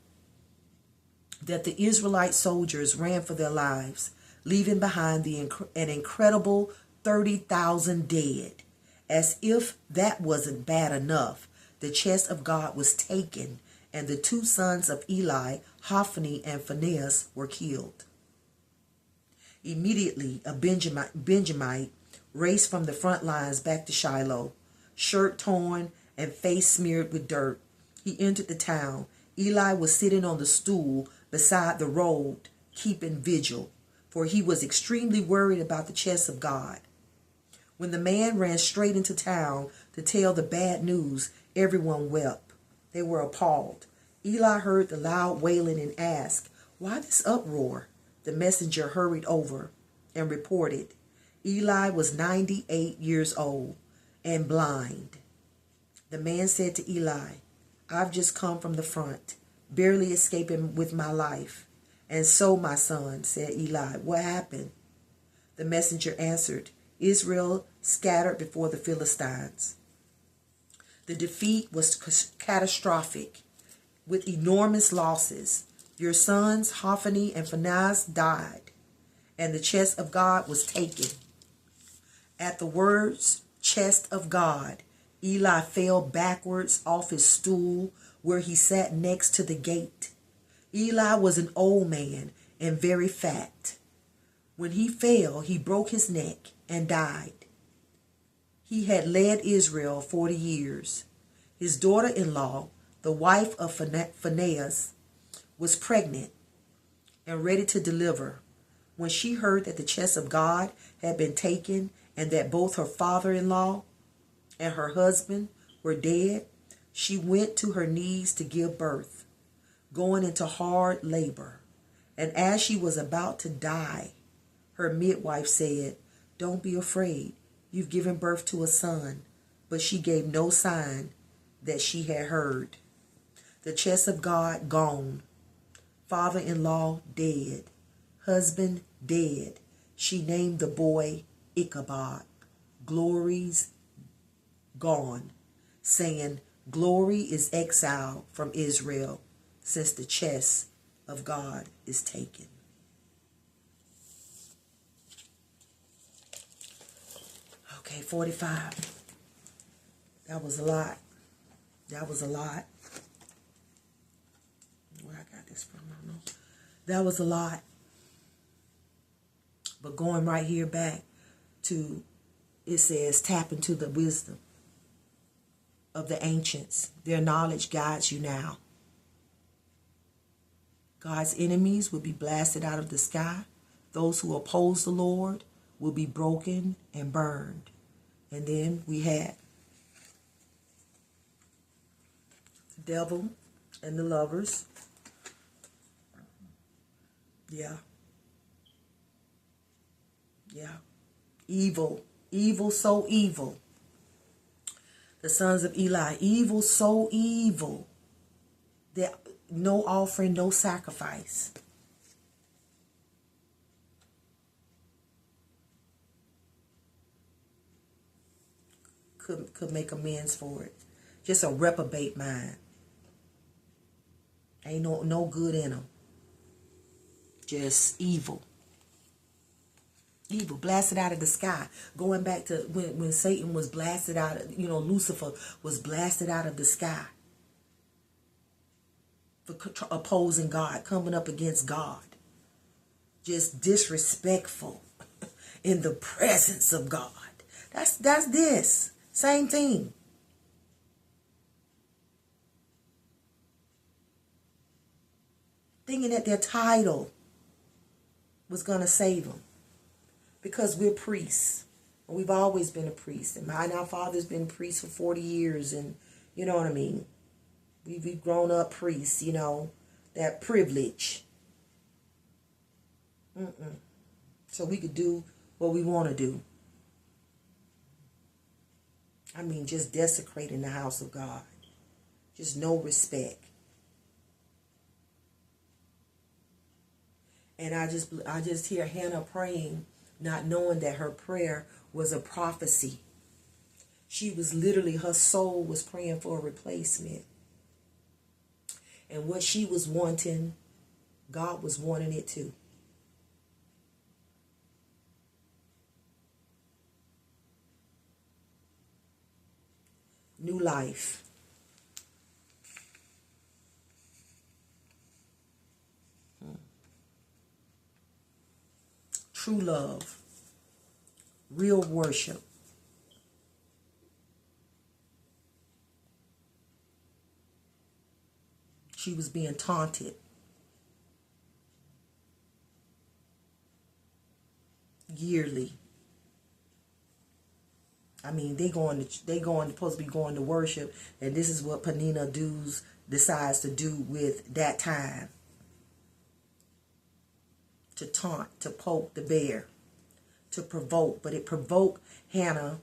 A: that the Israelite soldiers ran for their lives, leaving behind an incredible 30,000 dead. As if that wasn't bad enough, the chest of God was taken, and the two sons of Eli, Hophni and Phinehas, were killed. Immediately, a Benjamite raced from the front lines back to Shiloh, shirt torn and face smeared with dirt. He entered the town. Eli was sitting on the stool beside the road, keeping vigil, for he was extremely worried about the chest of God. When the man ran straight into town to tell the bad news, everyone wept. They were appalled. Eli heard the loud wailing and asked, "Why this uproar?" The messenger hurried over and reported. Eli was 98 years old and blind. The man said to Eli, "I've just come from the front, barely escaping with my life." "And so, my son," said Eli, "what happened?" The messenger answered, "Israel scattered before the Philistines. The defeat was catastrophic, with enormous losses. Your sons, Hophni and Phinehas, died, and the chest of God was taken." At the words, "chest of God," Eli fell backwards off his stool where he sat next to the gate. Eli was an old man and very fat. When he fell, he broke his neck and died. He had led Israel 40 years. His daughter-in-law, the wife of Phinehas, was pregnant and ready to deliver when she heard that the chest of God had been taken and that both her father-in-law and her husband were dead, she went to her knees to give birth, going into hard labor. And as she was about to die, her midwife said, "Don't be afraid. You've given birth to a son." But she gave no sign that she had heard. The chest of God gone. Father-in-law dead. Husband dead. She named the boy Ichabod. Glory's gone, saying, "Glory is exiled from Israel, since the chest of God is taken." Okay, 45. That was a lot. That was a lot. Where I got this from, I don't know. That was a lot. But going right here back to, it says, tap into the wisdom of the ancients. Their knowledge guides you now. God's enemies will be blasted out of the sky. Those who oppose the Lord will be broken and burned. And then we had the devil and the lovers. Yeah. Yeah. Evil. Evil, so evil. The sons of Eli. Evil, so evil. That no offering, no sacrifice. Could make amends for it. Just a reprobate mind. Ain't no good in them. Just evil. Evil, blasted out of the sky. Going back to when Satan was blasted out, Lucifer was blasted out of the sky for opposing God, coming up against God. Just disrespectful in the presence of God. That's this. Same thing. Thinking that their title was going to save them. Because we're priests. And we've always been a priest. And our father's been a priest for 40 years. And you know what I mean? We've grown up priests, that privilege. So we could do what we want to do. I mean, just desecrating the house of God. Just no respect. And I just hear Hannah praying, not knowing that her prayer was a prophecy. She was literally, her soul was praying for a replacement. And what she was wanting, God was wanting it too. New life. True love. Real worship. She was being taunted. Yearly. I mean, supposed to be going to worship, and this is what Penina decides to do with that time. To taunt, to poke the bear, to provoke. But it provoked Hannah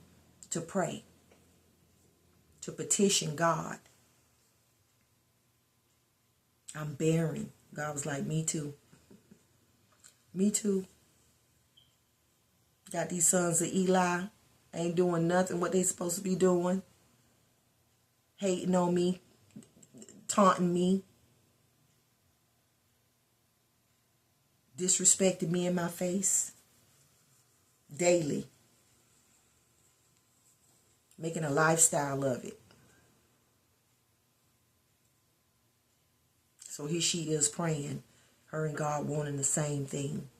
A: to pray, to petition God. I'm barren. God was like, me too. Me too. Got these sons of Eli. Ain't doing nothing what they supposed to be doing. Hating on me. Taunting me. Disrespecting me in my face. Daily. Making a lifestyle of it. So here she is praying. Her and God wanting the same thing.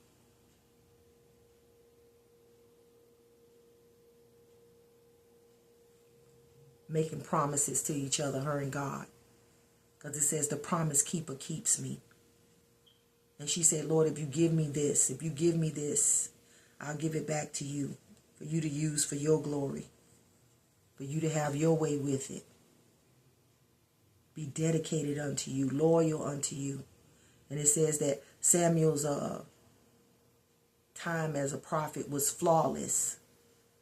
A: Making promises to each other, her and God. Because it says the promise keeper keeps me. And she said, Lord, if you give me this, I'll give it back to you. for you to use for your glory, for you to have your way with it. Be dedicated unto you, loyal unto you. And it says that Samuel's time as a prophet was flawless.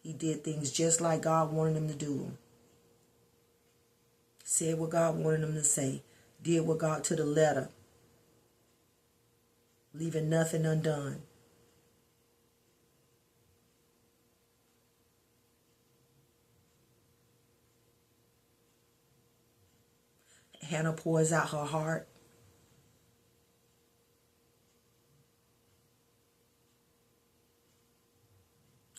A: He did things just like God wanted him to do them. Said what God wanted him to say. Did what God to the letter. Leaving nothing undone. Hannah pours out her heart.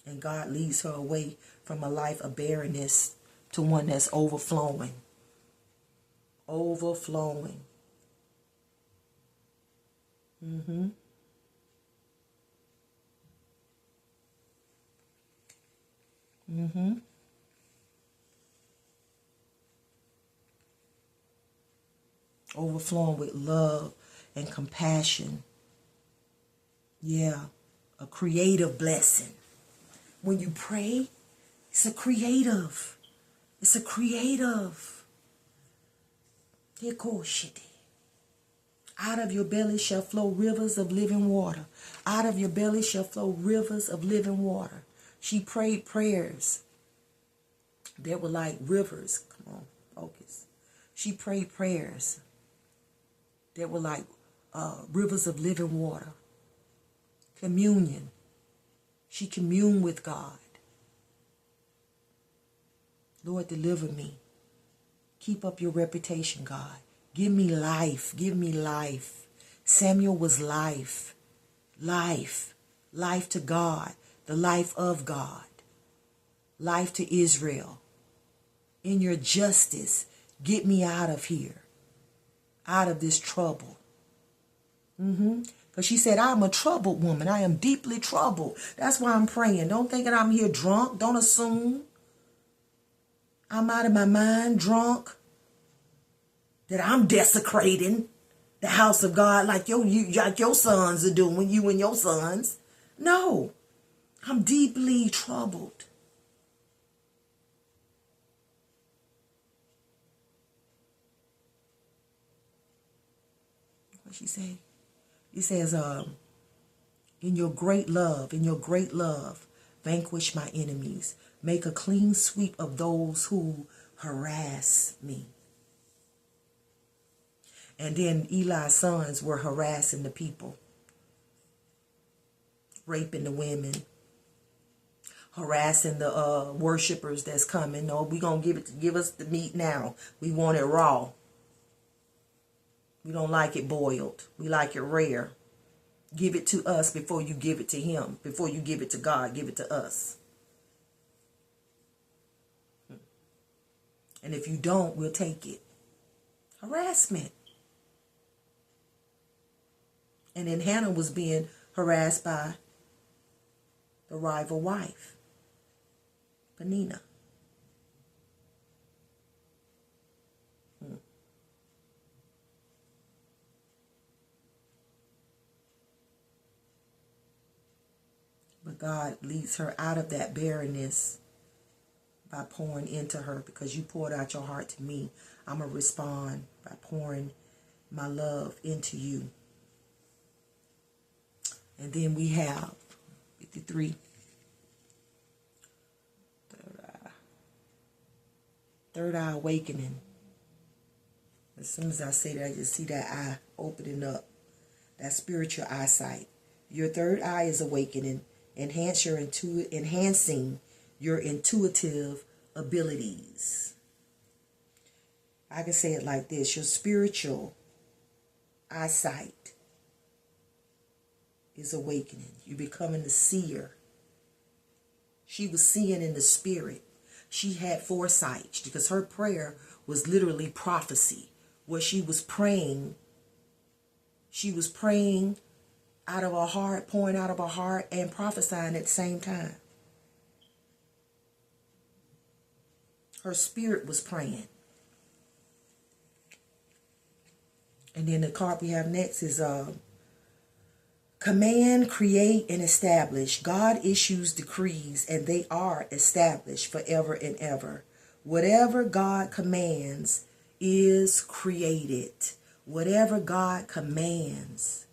A: And God leads her away from a life of barrenness to one that's overflowing. Overflowing. Mm-hmm. Mm-hmm. Overflowing with love and compassion. Yeah. A creative blessing. When you pray, it's a creative. It's a creative. Out of your belly shall flow rivers of living water. Out of your belly shall flow rivers of living water. She prayed prayers that were like rivers. Come on, focus. She prayed prayers that were like rivers of living water. Communion. She communed with God. Lord, deliver me. Keep up your reputation, God. Give me life. Give me life. Samuel was life. Life. Life to God. The life of God. Life to Israel. In your justice, get me out of here. Out of this trouble. Because she said, I'm a troubled woman. I am deeply troubled. That's why I'm praying. Don't think that I'm here drunk. Don't assume I'm out of my mind, drunk, that I'm desecrating the house of God like your sons are doing, you and your sons. No, I'm deeply troubled. What she say? It says, in your great love, vanquish my enemies. Make a clean sweep of those who harass me. And then Eli's sons were harassing the people. Raping the women. Harassing the worshipers that's coming. No, we're going to give us the meat now. We want it raw. We don't like it boiled. We like it rare. Give it to us before you give it to him. Before you give it to God, give it to us. And if you don't, we'll take it. Harassment. And then Hannah was being harassed by the rival wife, Peninnah. But God leads her out of that barrenness by pouring into her, because you poured out your heart to me. I'm going to respond by pouring my love into you. And then we have 53. Third eye awakening. As soon as I say that, I just see that eye opening up. That spiritual eyesight. Your third eye is awakening. Enhancing your intuitive abilities. I can say it like this. Your spiritual eyesight is awakening. You're becoming a seer. She was seeing in the spirit. She had foresight because her prayer was literally prophecy. What she was praying out of her heart, pouring out of her heart, and prophesying at the same time. Her spirit was praying. And then the card we have next is Command, create, and establish. God issues decrees, and they are established forever and ever. Whatever God commands is created. Whatever God commands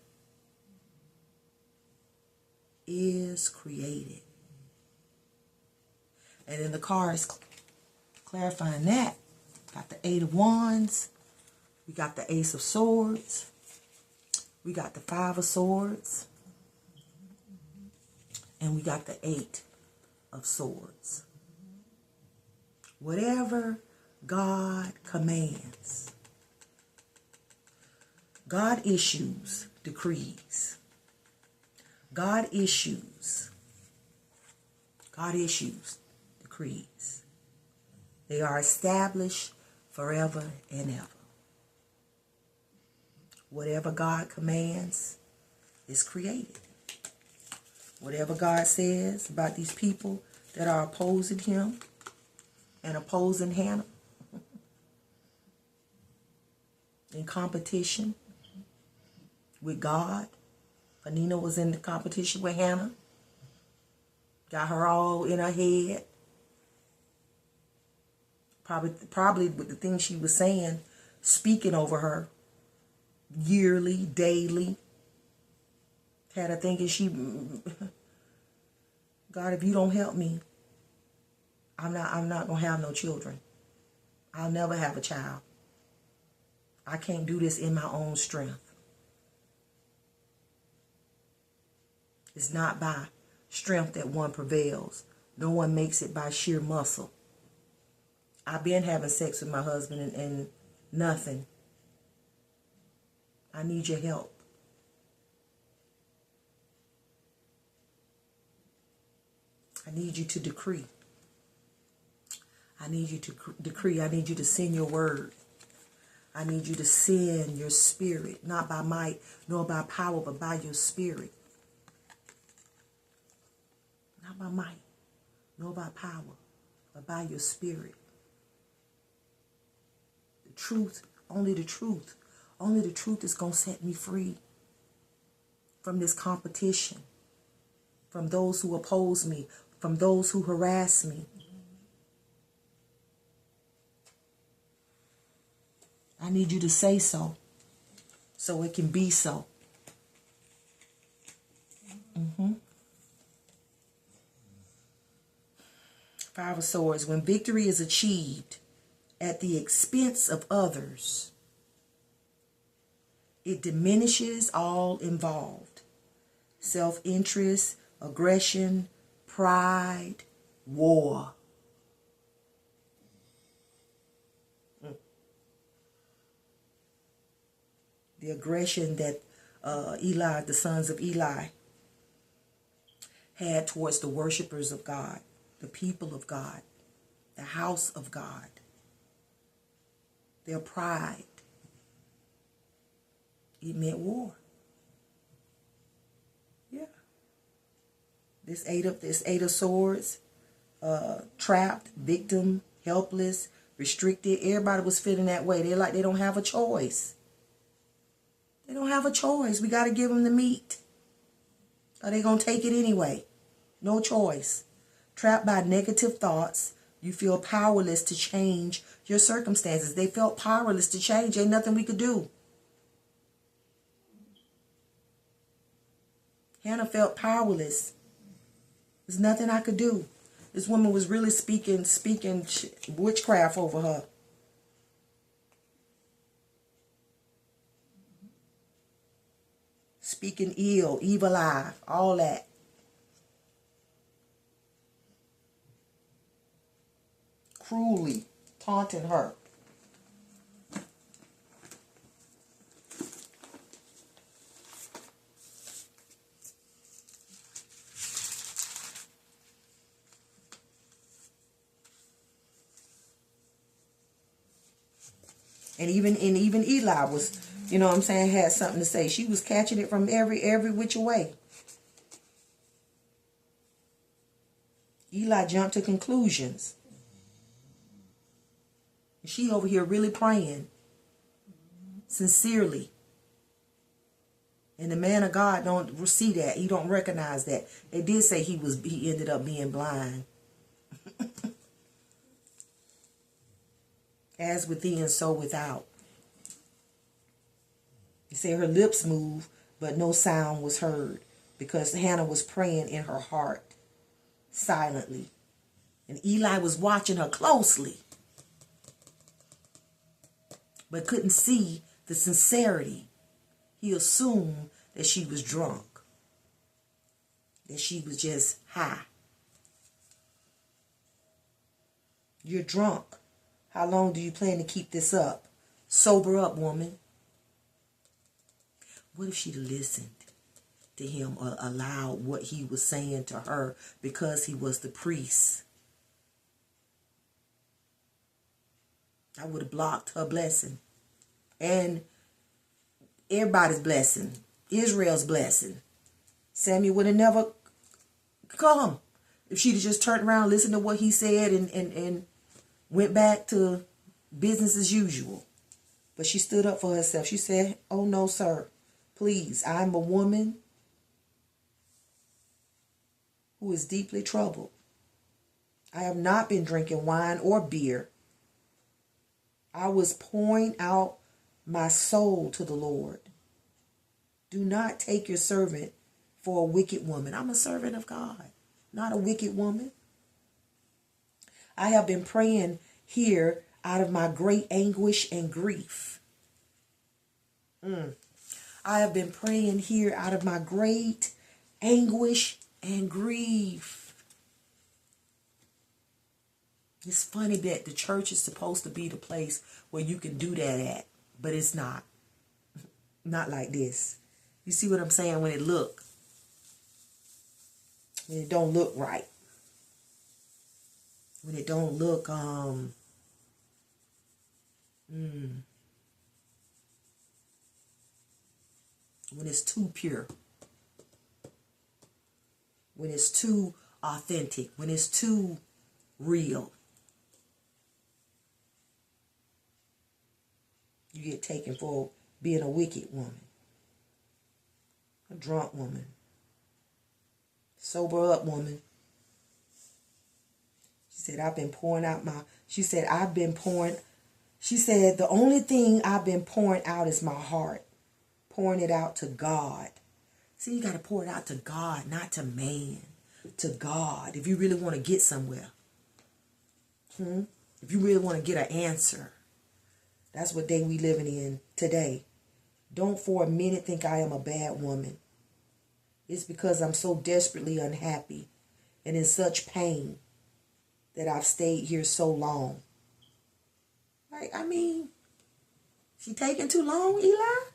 A: is created. And in the cards clarifying that, got the Eight of Wands, we got the Ace of Swords, we got the Five of Swords, and we got the Eight of Swords. Whatever God commands, God issues decrees. God issues decrees. They are established forever and ever. Whatever God commands is created. Whatever God says about these people that are opposing him and opposing Hannah in competition with God. Anina was in the competition with Hannah. Got her all in her head. Probably with the things she was saying, speaking over her yearly, daily. Had her thinking God, if you don't help me, I'm not gonna have no children. I'll never have a child. I can't do this in my own strength. It's not by strength that one prevails. No one makes it by sheer muscle. I've been having sex with my husband and nothing. I need your help. I need you to decree. I need you to decree. I need you to send your word. I need you to send your spirit, not by might nor by power, but by your spirit. Not by might nor by power, but by your spirit. The truth, only the truth. Only the truth is going to set me free from this competition, from those who oppose me, from those who harass me. I need you to say so it can be so. Five of Swords. When victory is achieved at the expense of others, it diminishes all involved. Self-interest, aggression, pride, war. The aggression that Eli, the sons of Eli, had towards the worshipers of God, the people of God, the house of God. Their pride. It meant war. Yeah. This eight of swords, trapped, victim, helpless, restricted. Everybody was feeling that way. They're like they don't have a choice. They don't have a choice. We got to give them the meat. Are they going to take it anyway? No choice. Trapped by negative thoughts, you feel powerless to change your circumstances. They felt powerless to change. Ain't nothing we could do. Hannah felt powerless. There's nothing I could do. This woman was really speaking witchcraft over her. Speaking ill, evil eye, all that. Cruelly taunting her. And even Eli was, you know what I'm saying, had something to say. She was catching it from every which way. Eli jumped to conclusions. She over here really praying sincerely And the man of God don't see that. He don't recognize that. They did say he ended up being blind. As within, so without. He said her lips moved, but no sound was heard, because Hannah was praying in her heart silently. And Eli was watching her closely, but couldn't see the sincerity. He assumed that she was drunk, that she was just high. You're drunk. How long do you plan to keep this up? Sober up, woman. What if she'd listened to him or allowed what he was saying to her because he was the priest? I would have blocked her blessing. And everybody's blessing. Israel's blessing. Samuel would have never come if she'd have just turned around, listened to what he said, and went back to business as usual. But she stood up for herself. She said, "Oh no, sir. Please, I'm a woman who is deeply troubled. I have not been drinking wine or beer. I was pouring out my soul to the Lord. Do not take your servant for a wicked woman." I'm a servant of God, not a wicked woman. "I have been praying here out of my great anguish and grief." I have been praying here out of my great anguish and grief. It's funny that the church is supposed to be the place where you can do that at, but it's not. Not like this. You see what I'm saying? When it don't look right. When it don't look, when it's too pure, when it's too authentic, when it's too real, you get taken for being a wicked woman, a drunk woman. Sober up, woman. She said, she said, the only thing I've been pouring out is my heart. Pouring it out to God. See, you got to pour it out to God, not to man. To God. If you really want to get somewhere. If you really want to get an answer. That's what day we living in today. Don't for a minute think I am a bad woman. It's because I'm so desperately unhappy and in such pain that I've stayed here so long. Like, I mean, she taking too long, Eli?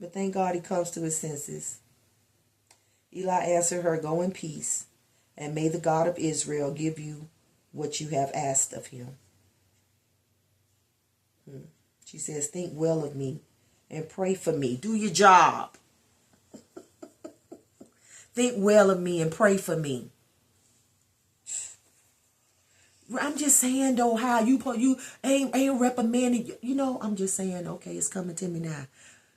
A: But thank God he comes to his senses. Eli answered her, "Go in peace, and may the God of Israel give you what you have asked of him." She says, "Think well of me and pray for me." Do your job. Think well of me and pray for me. I'm just saying, though, how you ain't reprimanding. I'm just saying, okay, it's coming to me now.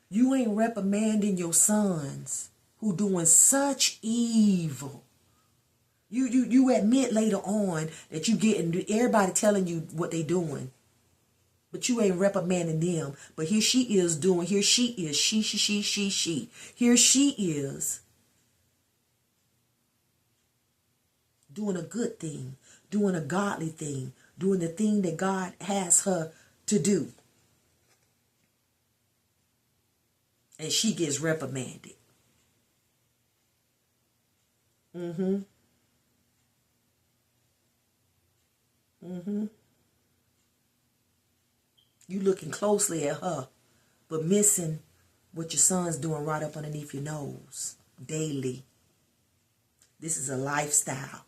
A: You ain't reprimanding your sons who doing such evil. You admit later on that you getting everybody telling you what they doing. But you ain't reprimanding them. But here she is. Here she is doing a good thing, doing a godly thing, doing the thing that God has her to do. And she gets reprimanded. You looking closely at her, but missing what your son's doing right up underneath your nose daily. This is a lifestyle.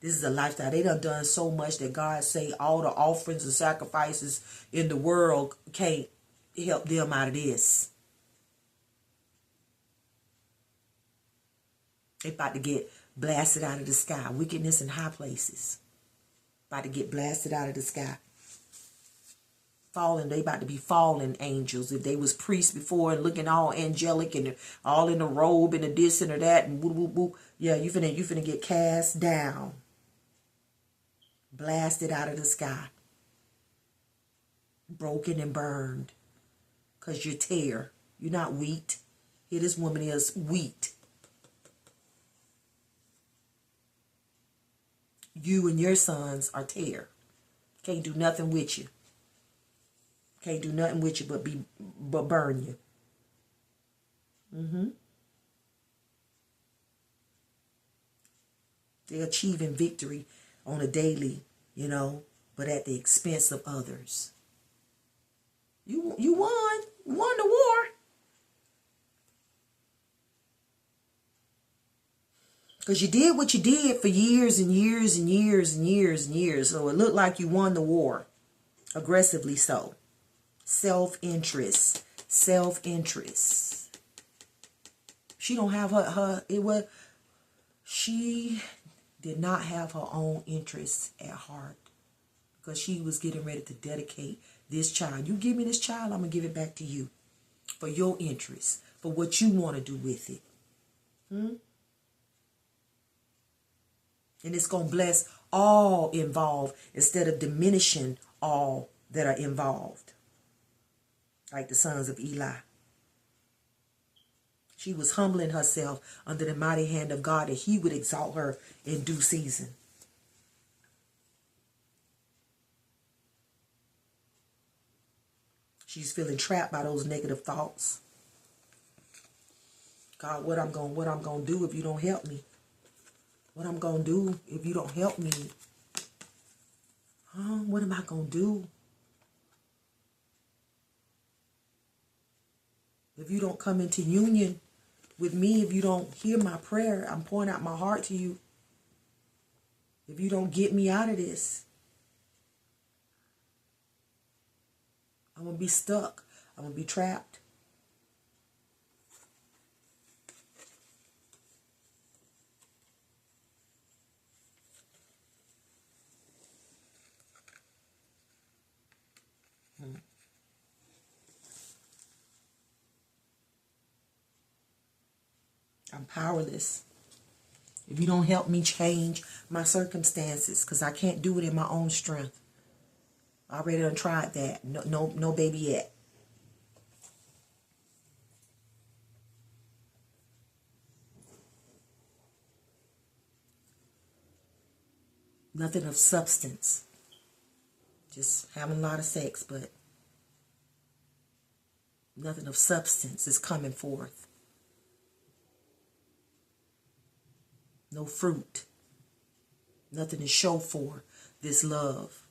A: This is a lifestyle. They done so much that God say all the offerings and sacrifices in the world can't help them out of this. They about to get blasted out of the sky. Wickedness in high places. About to get blasted out of the sky. Fallen, they about to be fallen angels. If they was priests before and looking all angelic and all in the robe and the this and the that and woo woo woo. Yeah, you finna get cast down. Blasted out of the sky. Broken and burned. Because you're tare. You're not wheat. Here this woman is wheat. You and your sons are tare. Can't do nothing with you. Can't do nothing with you but burn you. They're achieving victory on a daily, but at the expense of others. You won. You won the war. Because you did what you did for years and years and years and years and years. So it looked like you won the war. Aggressively so. Self-interest. Self-interest. She don't have she did not have her own interests at heart. Because she was getting ready to dedicate this child. You give me this child, I'm going to give it back to you. For your interests. For what you want to do with it. And it's going to bless all involved instead of diminishing all that are involved. Like the sons of Eli. She was humbling herself under the mighty hand of God, that he would exalt her in due season. She's feeling trapped by those negative thoughts. God, what I'm gonna do if you don't help me? What I'm gonna do if you don't help me? What am I gonna do? If you don't come into union with me, if you don't hear my prayer, I'm pouring out my heart to you. If you don't get me out of this, I'm going to be stuck. I'm going to be trapped. I'm powerless. If you don't help me change my circumstances, because I can't do it in my own strength. I already done tried that. No baby yet. Nothing of substance. Just having a lot of sex, but nothing of substance is coming forth. No fruit. Nothing to show for this love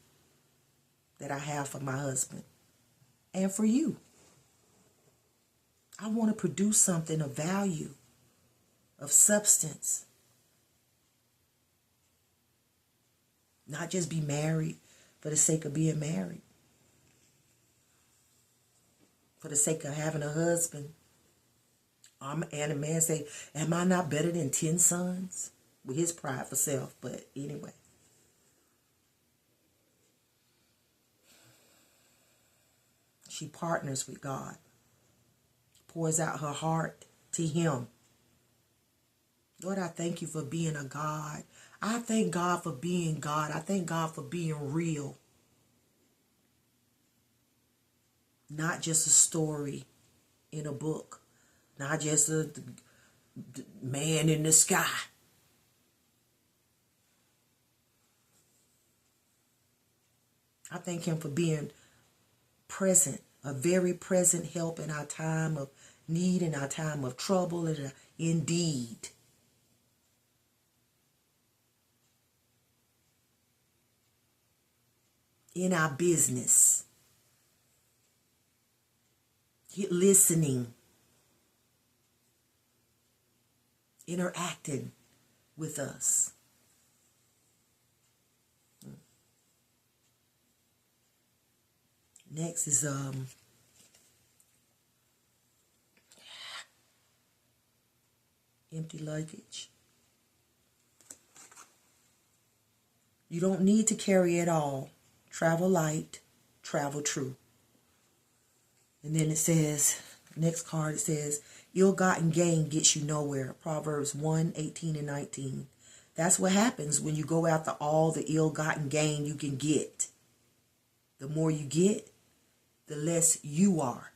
A: that I have for my husband and for you. I want to produce something of value, of substance. Not just be married for the sake of being married. For the sake of having a husband. And a man say, am I not better than 10 sons? With his pride for self, but anyway. She partners with God. Pours out her heart to him. Lord, I thank you for being a God. I thank God for being God. I thank God for being real. Not just a story in a book. Not just a man in the sky. I thank him for being present, a very present help in our time of need, in our time of trouble, and indeed. In our business. Listening. Interacting with us. Next is empty luggage. You don't need to carry it all. Travel light, travel true. And then it says, next card, it says, ill-gotten gain gets you nowhere. Proverbs 1:18-19. That's what happens when you go after all the ill-gotten gain you can get. The more you get, the less you are.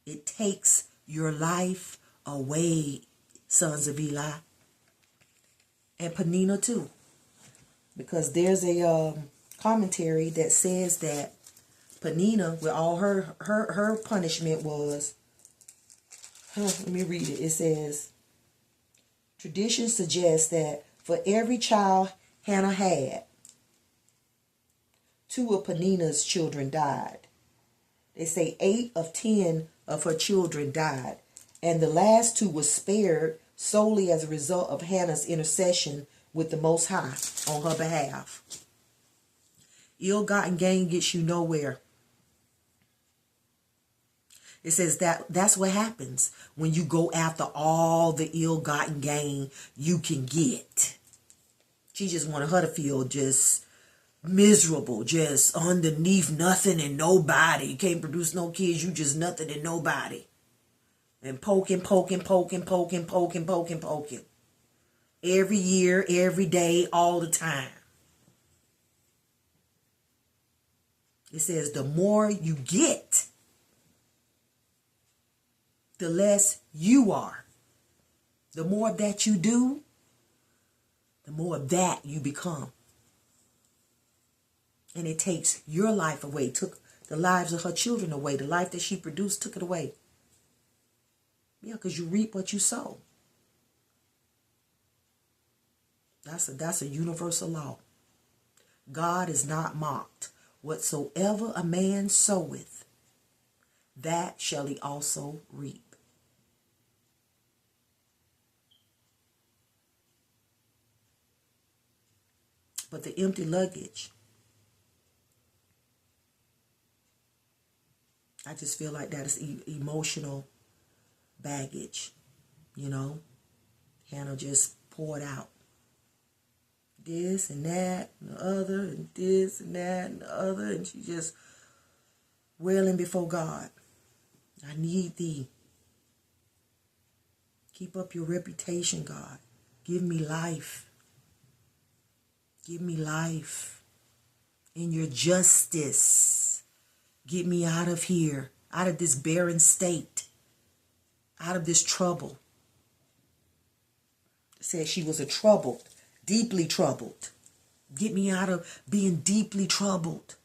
A: It takes your life away, sons of Eli. And Penina too. Because there's a commentary that says that Penina, with all her punishment was, let me read it. It says, tradition suggests that for every child Hannah had, 2 of Penina's children died. They say 8 of 10 of her children died. And the last 2 were spared solely as a result of Hannah's intercession with the Most High on her behalf. Ill-gotten gain gets you nowhere. It says that's what happens when you go after all the ill-gotten gain you can get. She just wanted her to feel just miserable, just underneath nothing and nobody. You can't produce no kids, you just nothing and nobody. And poking. Every year, every day, all the time. It says the more you get, the less you are. The more of that you do, the more of that you become. And it takes your life away, took the lives of her children away. The life that she produced took it away. Yeah, because you reap what you sow. That's a universal law. God is not mocked. Whatsoever a man soweth, that shall he also reap. But the empty luggage, I just feel like that is emotional baggage, you know. Hannah just poured out this and that and the other and this and that and the other, and she just wailing before God. I need thee. Keep up your reputation, God. Give me life. Give me life. In your justice, get me out of here, out of this barren state, out of this trouble. It says she was troubled, deeply troubled. Get me out of being deeply troubled.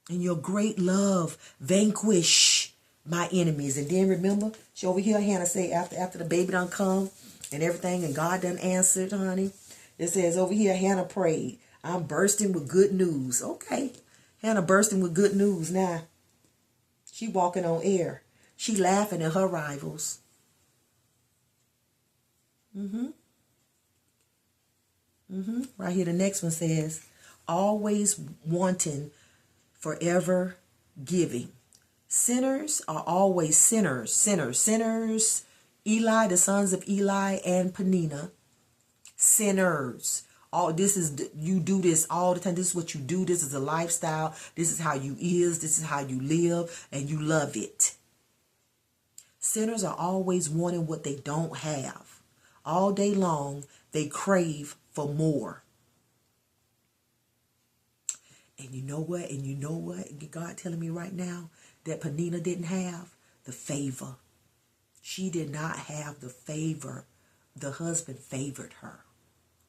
A: In your great love, vanquish my enemies. And then remember, she over here, Hannah say, after the baby done come and everything, and God done answered, honey. It says over here, Hannah prayed, I'm bursting with good news. Okay, Hannah bursting with good news now. She walking on air. She laughing at her rivals. Right here, the next one says, always wanting, forever giving. Sinners are always sinners. Eli, the sons of Eli and Penina, sinners. You do this all the time. This is what you do. This is a lifestyle. This is how you is. This is how you live, and you love it. Sinners are always wanting what they don't have. All day long, they crave for more. And you know what? God telling me right now that Penina didn't have the favor. She did not have the favor. The husband favored her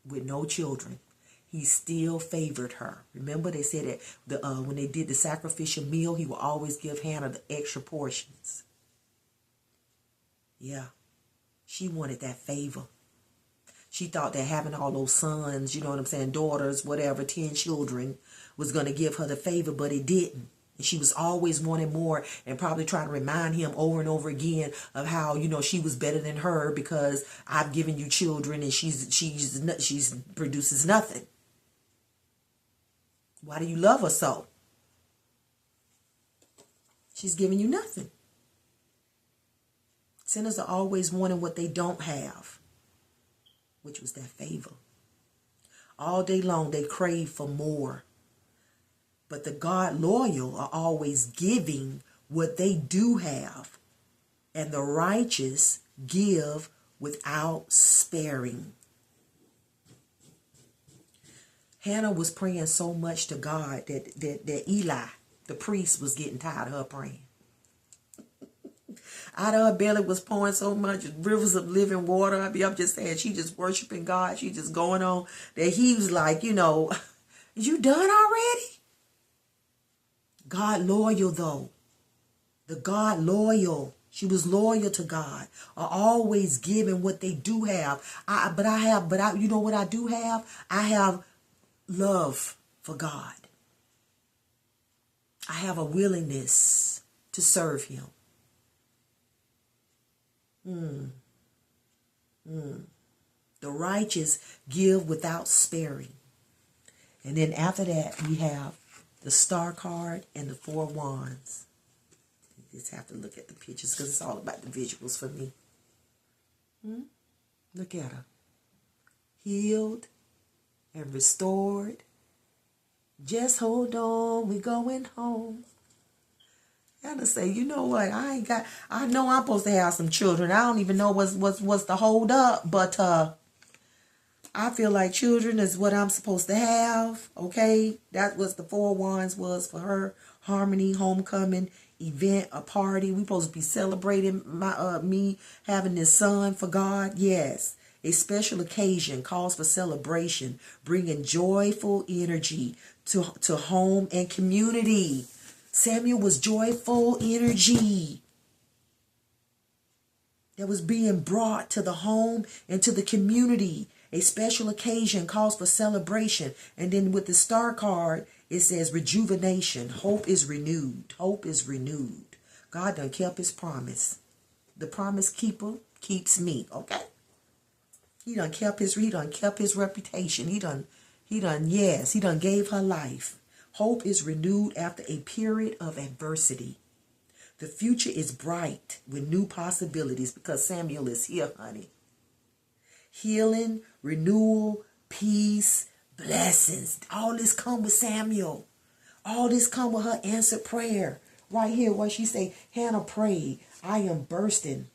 A: with no children. He still favored her. Remember, they said that when they did the sacrificial meal, he would always give Hannah the extra portions. Yeah, she wanted that favor. She thought that having all those sons, you know what I'm saying, daughters, whatever, 10 children, was going to give her the favor, but it didn't. And she was always wanting more and probably trying to remind him over and over again of how, you know, she was better than her because I've given you children and she produces nothing. Why do you love her so? She's giving you nothing. Sinners are always wanting what they don't have, which was that favor. All day long, they crave for more. But the God loyal are always giving what they do have, and the righteous give without sparing. Hannah was praying so much to God that Eli, the priest, was getting tired of her praying. Out of her belly was pouring so much rivers of living water. I'm just saying, she just worshiping God. She just going on. That he was like, you done already? God loyal though. The God loyal. She was loyal to God. Are always giving what they do have. You know what I do have? I have love for God. I have a willingness to serve him. The righteous give without sparing. And then after that, we have the star card and the 4 wands. You just have to look at the pictures because it's all about the visuals for me. Look at her. Healed and restored. Just hold on, we going home. And to say, you know what, I know I'm supposed to have some children. I don't even know what's the hold up, but I feel like children is what I'm supposed to have. Okay, that was the 4 wands was for her. Harmony, homecoming, event, a party. We supposed to be celebrating me having this son for God. Yes, a special occasion calls for celebration, bringing joyful energy to home and community. Samuel was joyful energy that was being brought to the home and to the community. A special occasion calls for celebration. And then with the star card, it says rejuvenation. Hope is renewed. Hope is renewed. God done kept his promise. The promise keeper keeps me. Okay? He done kept his reputation. He done gave her life. Hope is renewed after a period of adversity. The future is bright with new possibilities because Samuel is here, honey. Healing, renewal, peace, blessings. All this come with Samuel. All this come with her answered prayer. Right here, what she say, Hannah prayed, I am bursting.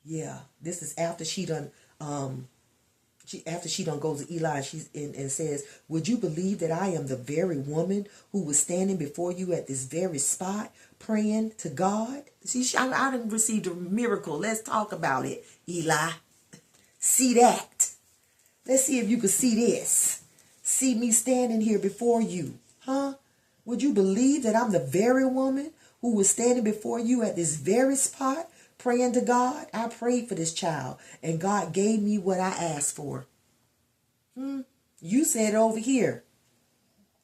A: Yeah, this is after she done goes to Eli and says, would you believe that I am the very woman who was standing before you at this very spot praying to God? See, I done received a miracle. Let's talk about it, Eli. See that. Let's see if you can see this. See me standing here before you. Huh? Would you believe that I'm the very woman who was standing before you at this very spot praying to God? I prayed for this child and God gave me what I asked for. You said over here.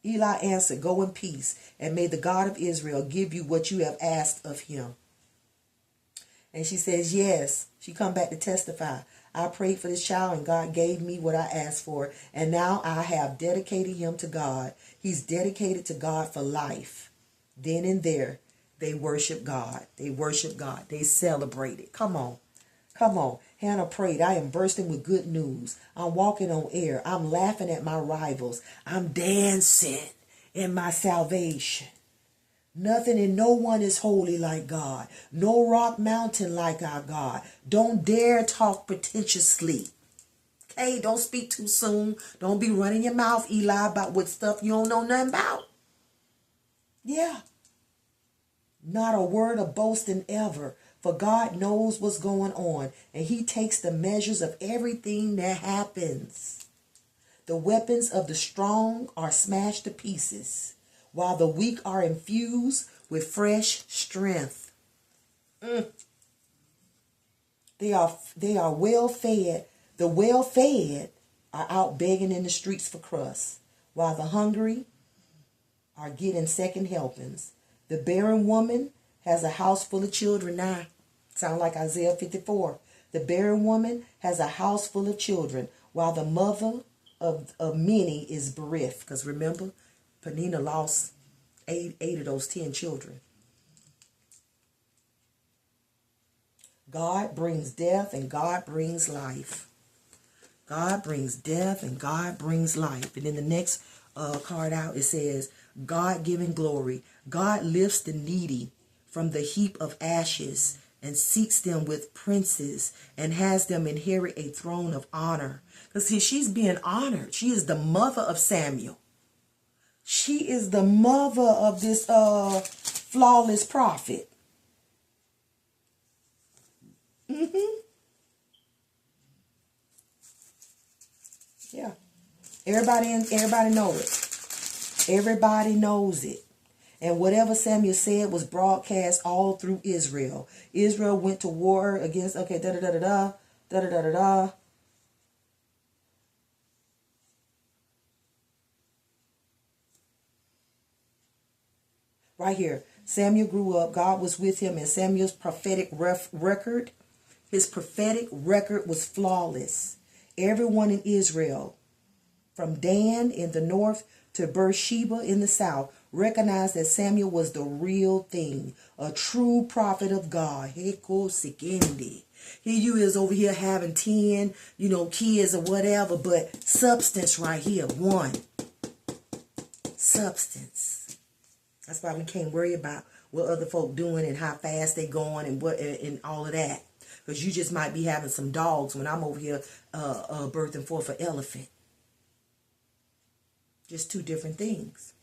A: Eli answered, go in peace, and may the God of Israel give you what you have asked of him. And she says, yes. She come back to testify. I prayed for this child and God gave me what I asked for. And now I have dedicated him to God. He's dedicated to God for life. Then and there, they worship God. They worship God. They celebrate it. Come on. Come on. Hannah prayed, I am bursting with good news. I'm walking on air. I'm laughing at my rivals. I'm dancing in my salvation. Nothing and no one is holy like God. No rock mountain like our God. Don't dare talk pretentiously. Okay, don't speak too soon. Don't be running your mouth, Eli, about what stuff you don't know nothing about. Yeah. Not a word of boasting ever. For God knows what's going on. And he takes the measures of everything that happens. The weapons of the strong are smashed to pieces, while the weak are infused with fresh strength. They are well fed. The well fed are out begging in the streets for crusts, while the hungry are getting second helpings. The barren woman has a house full of children now. Sound like Isaiah 54. The barren woman has a house full of children, while the mother of many is bereft. Because remember, Penina lost eight of those 10 children. God brings death and God brings life. God brings death and God brings life. And in the next card out, it says, God giving glory. God lifts the needy from the heap of ashes and seats them with princes and has them inherit a throne of honor. Because see, she's being honored. She is the mother of Samuel. She is the mother of this flawless prophet. Yeah. Everybody knows it. Everybody knows it. And whatever Samuel said was broadcast all through Israel. Israel went to war against, okay, da-da-da-da-da, da-da-da-da-da. Right here. Samuel grew up. God was with him. And Samuel's prophetic record, his prophetic record was flawless. Everyone in Israel, from Dan in the north to Beersheba in the south, recognized that Samuel was the real thing, a true prophet of God. Here you is over here having 10, kids or whatever, but substance right here, one. Substance. That's why we can't worry about what other folk doing and how fast they going and what and all of that. Because you just might be having some dogs when I'm over here birthing forth an elephant. Just two different things.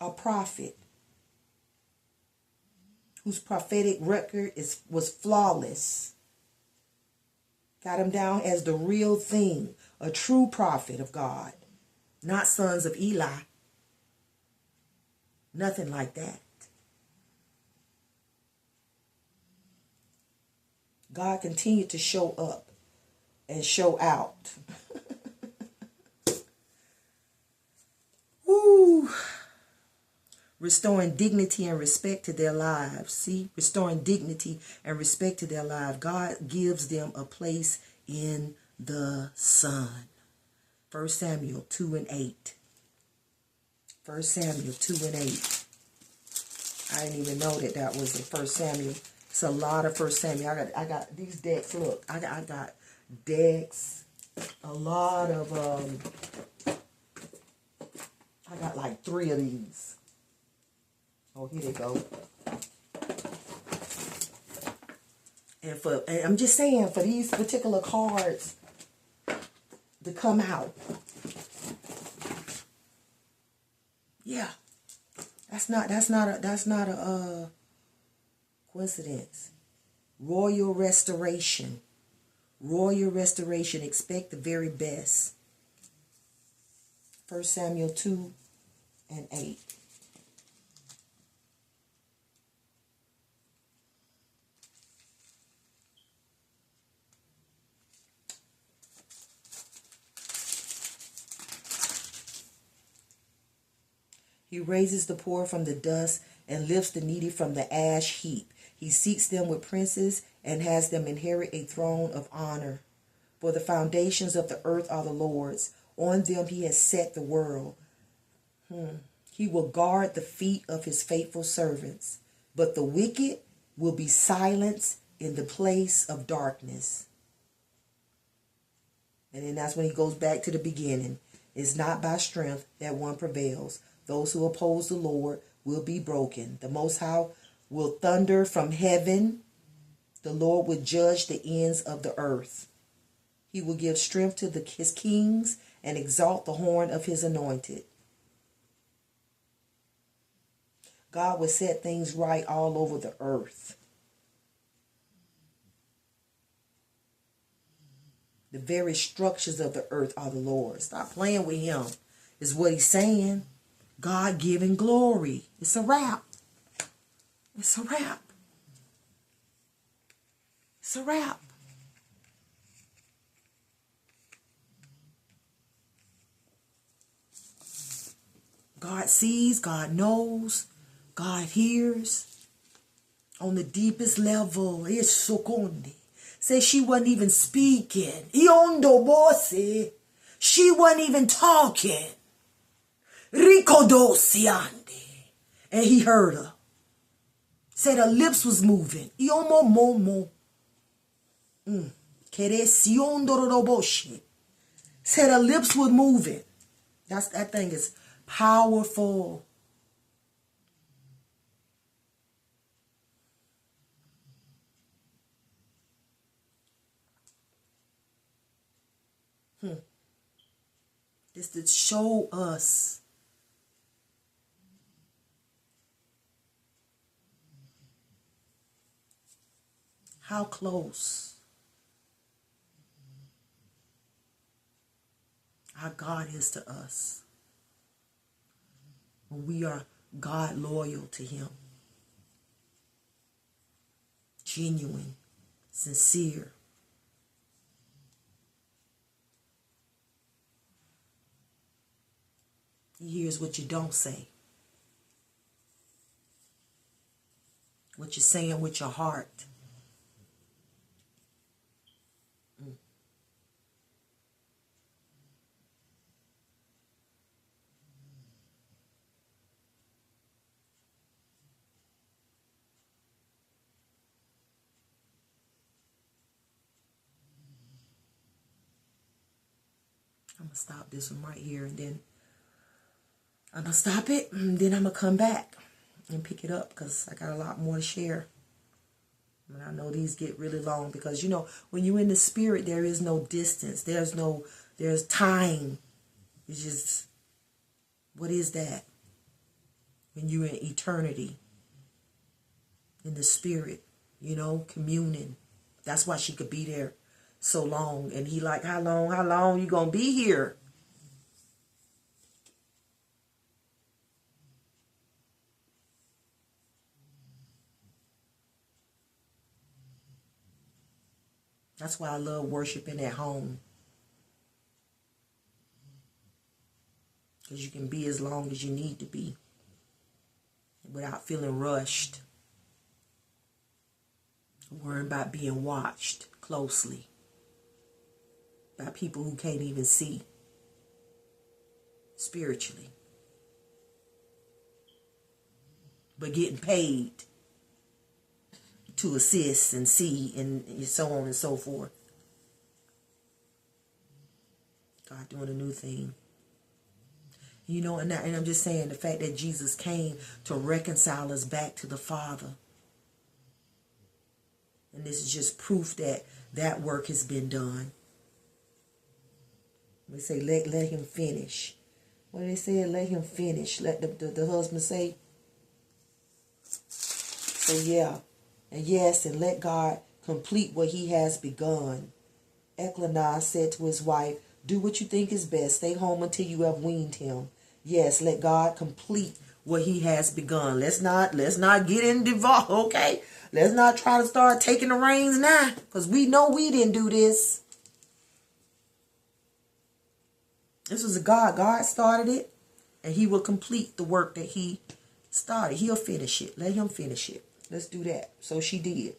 A: A prophet whose prophetic record was flawless. Got him down as the real thing. A true prophet of God. Not sons of Eli. Nothing like that. God continued to show up and show out. Woo. Restoring dignity and respect to their lives. See, restoring dignity and respect to their lives. God gives them a place in the sun. 1 Samuel 2 and 8. 1 Samuel 2 and 8. I didn't even know that was the 1 Samuel. It's a lot of 1 Samuel. I got these decks. Look, I got decks. A lot of I got like 3 of these. Oh, here they go. And I'm just saying, for these particular cards to come out, yeah, that's not a coincidence. Royal restoration. Royal restoration. Expect the very best. 1 Samuel 2 and 8. He raises the poor from the dust and lifts the needy from the ash heap. He seats them with princes and has them inherit a throne of honor. For the foundations of the earth are the Lord's. On them he has set the world. He will guard the feet of his faithful servants. But the wicked will be silenced in the place of darkness. And then that's when he goes back to the beginning. It's not by strength that one prevails. Those who oppose the Lord will be broken. The Most High will thunder from heaven. The Lord will judge the ends of the earth. He will give strength to his kings and exalt the horn of his anointed. God will set things right all over the earth. The very structures of the earth are the Lord. Stop playing with him, is what he's saying. God giving glory. It's a wrap. It's a wrap. It's a wrap. God sees, God knows, God hears. On the deepest level, it's sokonde. Say she wasn't even speaking. Iondo bosse. She wasn't even talking. Ricodosiande. And he heard her. Said her lips was moving. Iomo momo. Said her lips were moving. That thing is powerful. It's to show us how close our God is to us when we are God loyal to him. Genuine, sincere. He hears what you don't say. What you're saying with your heart. I'm going to stop this one right here, and then I'm going to stop it, and then I'm going to come back and pick it up because I got a lot more to share. And I know these get really long because, you know, when you're in the spirit, there is no distance. There's time. It's just, what is that? When you're in eternity, in the spirit, you know, communing. That's why she could be there so long. And he like, how long you gonna be here? That's why I love worshiping at home. Because you can be as long as you need to be without feeling rushed. Worrying about being watched closely by people who can't even see spiritually. But getting paid to assist and see and so on and so forth. God doing a new thing. You know, and I'm just saying the fact that Jesus came to reconcile us back to the Father. And this is just proof that that work has been done. We say, let him finish. What did they say? Let him finish. Let the husband say. So yeah. And yes, and let God complete what he has begun. Elkanah said to his wife, do what you think is best. Stay home until you have weaned him. Yes, let God complete what he has begun. Let's not get involved, okay? Let's not try to start taking the reins now, because we know we didn't do this. This was a God. God started it, and he will complete the work that he started. He'll finish it. Let him finish it. Let's do that. So she did.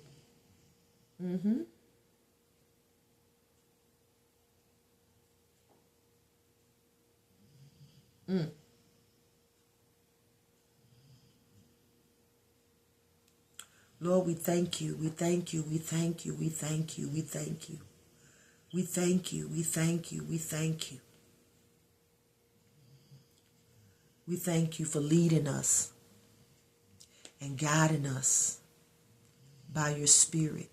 A: Lord, we thank you. We thank you. We thank you. We thank you. We thank you. We thank you. We thank you. We thank you. We thank you for leading us and guiding us by your spirit.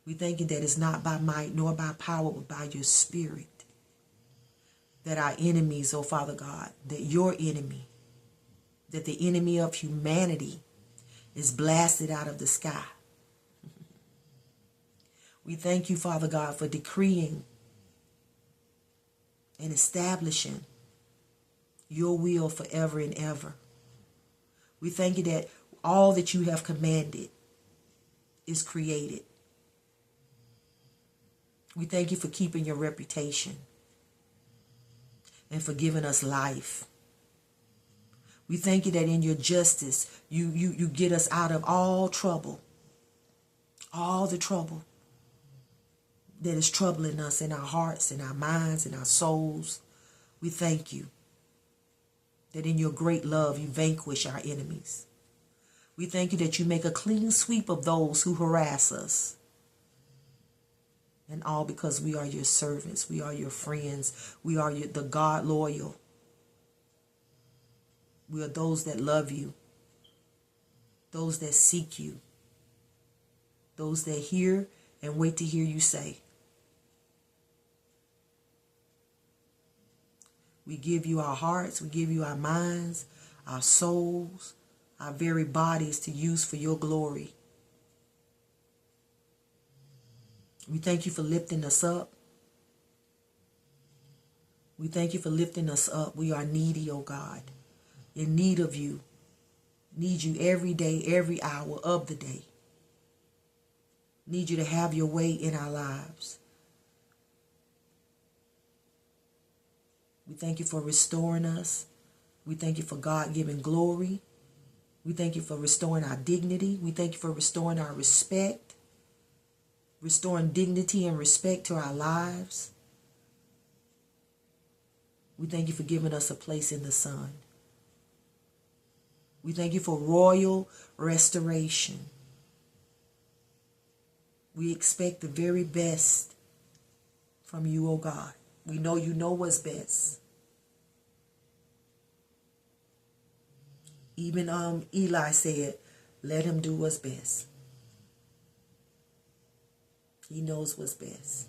A: We thank you that it's not by might nor by power, but by your spirit. That our enemies, oh Father God, that your enemy, that the enemy of humanity is blasted out of the sky. We thank you, Father God, for decreeing and establishing your will forever and ever. We thank you that all that you have commanded is created. We thank you for keeping your reputation and for giving us life. We thank you that in your justice, you get us out of all trouble, all the trouble that is troubling us in our hearts, in our minds, in our souls. We thank you that in your great love, you vanquish our enemies. We thank you that you make a clean sweep of those who harass us. And all because we are your servants. We are your friends. We are the God loyal. We are those that love you. Those that seek you. Those that hear and wait to hear you say. We give you our hearts. We give you our minds, our souls, our very bodies to use for your glory. We thank you for lifting us up. We thank you for lifting us up. We are needy, oh God, in need of you. Need you every day, every hour of the day. Need you to have your way in our lives. We thank you for restoring us. We thank you for God-given glory. We thank you for restoring our dignity. We thank you for restoring our respect. Restoring dignity and respect to our lives. We thank you for giving us a place in the sun. We thank you for royal restoration. We expect the very best from you, oh God. We know you know what's best. Even Eli said, let him do what's best. He knows what's best.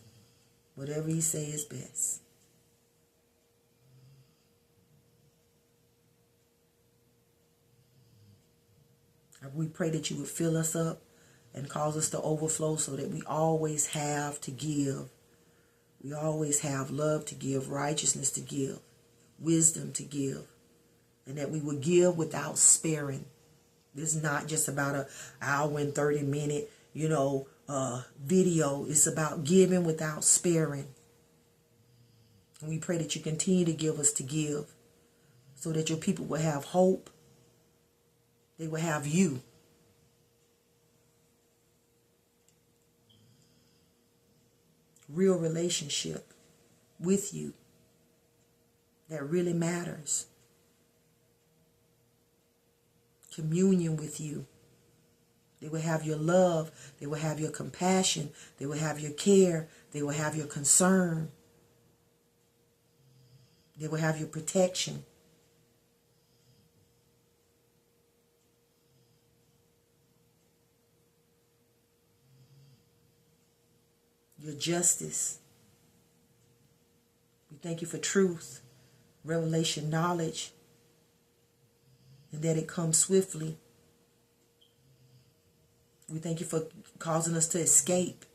A: Whatever he say is best. We pray that you would fill us up and cause us to overflow so that we always have to give. We always have love to give, righteousness to give, wisdom to give, and that we would give without sparing. This is not just about an hour and 30-minute, video. It's about giving without sparing. And we pray that you continue to give us to give so that your people will have hope. They will have you. Real relationship with you that really matters. Communion with you. They will have your love. They will have your compassion. They will have your care. They will have your concern. They will have your protection. Your justice. We thank you for truth, revelation, knowledge, and that it comes swiftly. We thank you for causing us to escape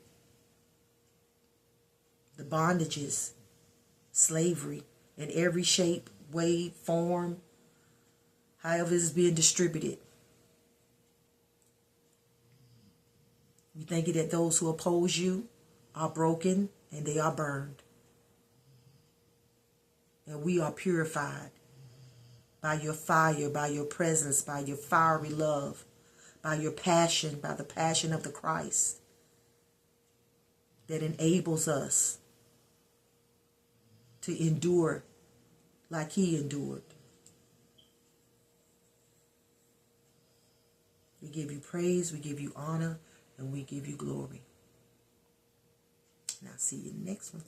A: the bondages, slavery, in every shape, way, form, however it's being distributed. We thank you that those who oppose you are broken and they are burned. And we are purified by your fire, by your presence, by your fiery love, by your passion, by the passion of the Christ that enables us to endure like he endured. We give you praise, we give you honor, and we give you glory. And I'll see you next one.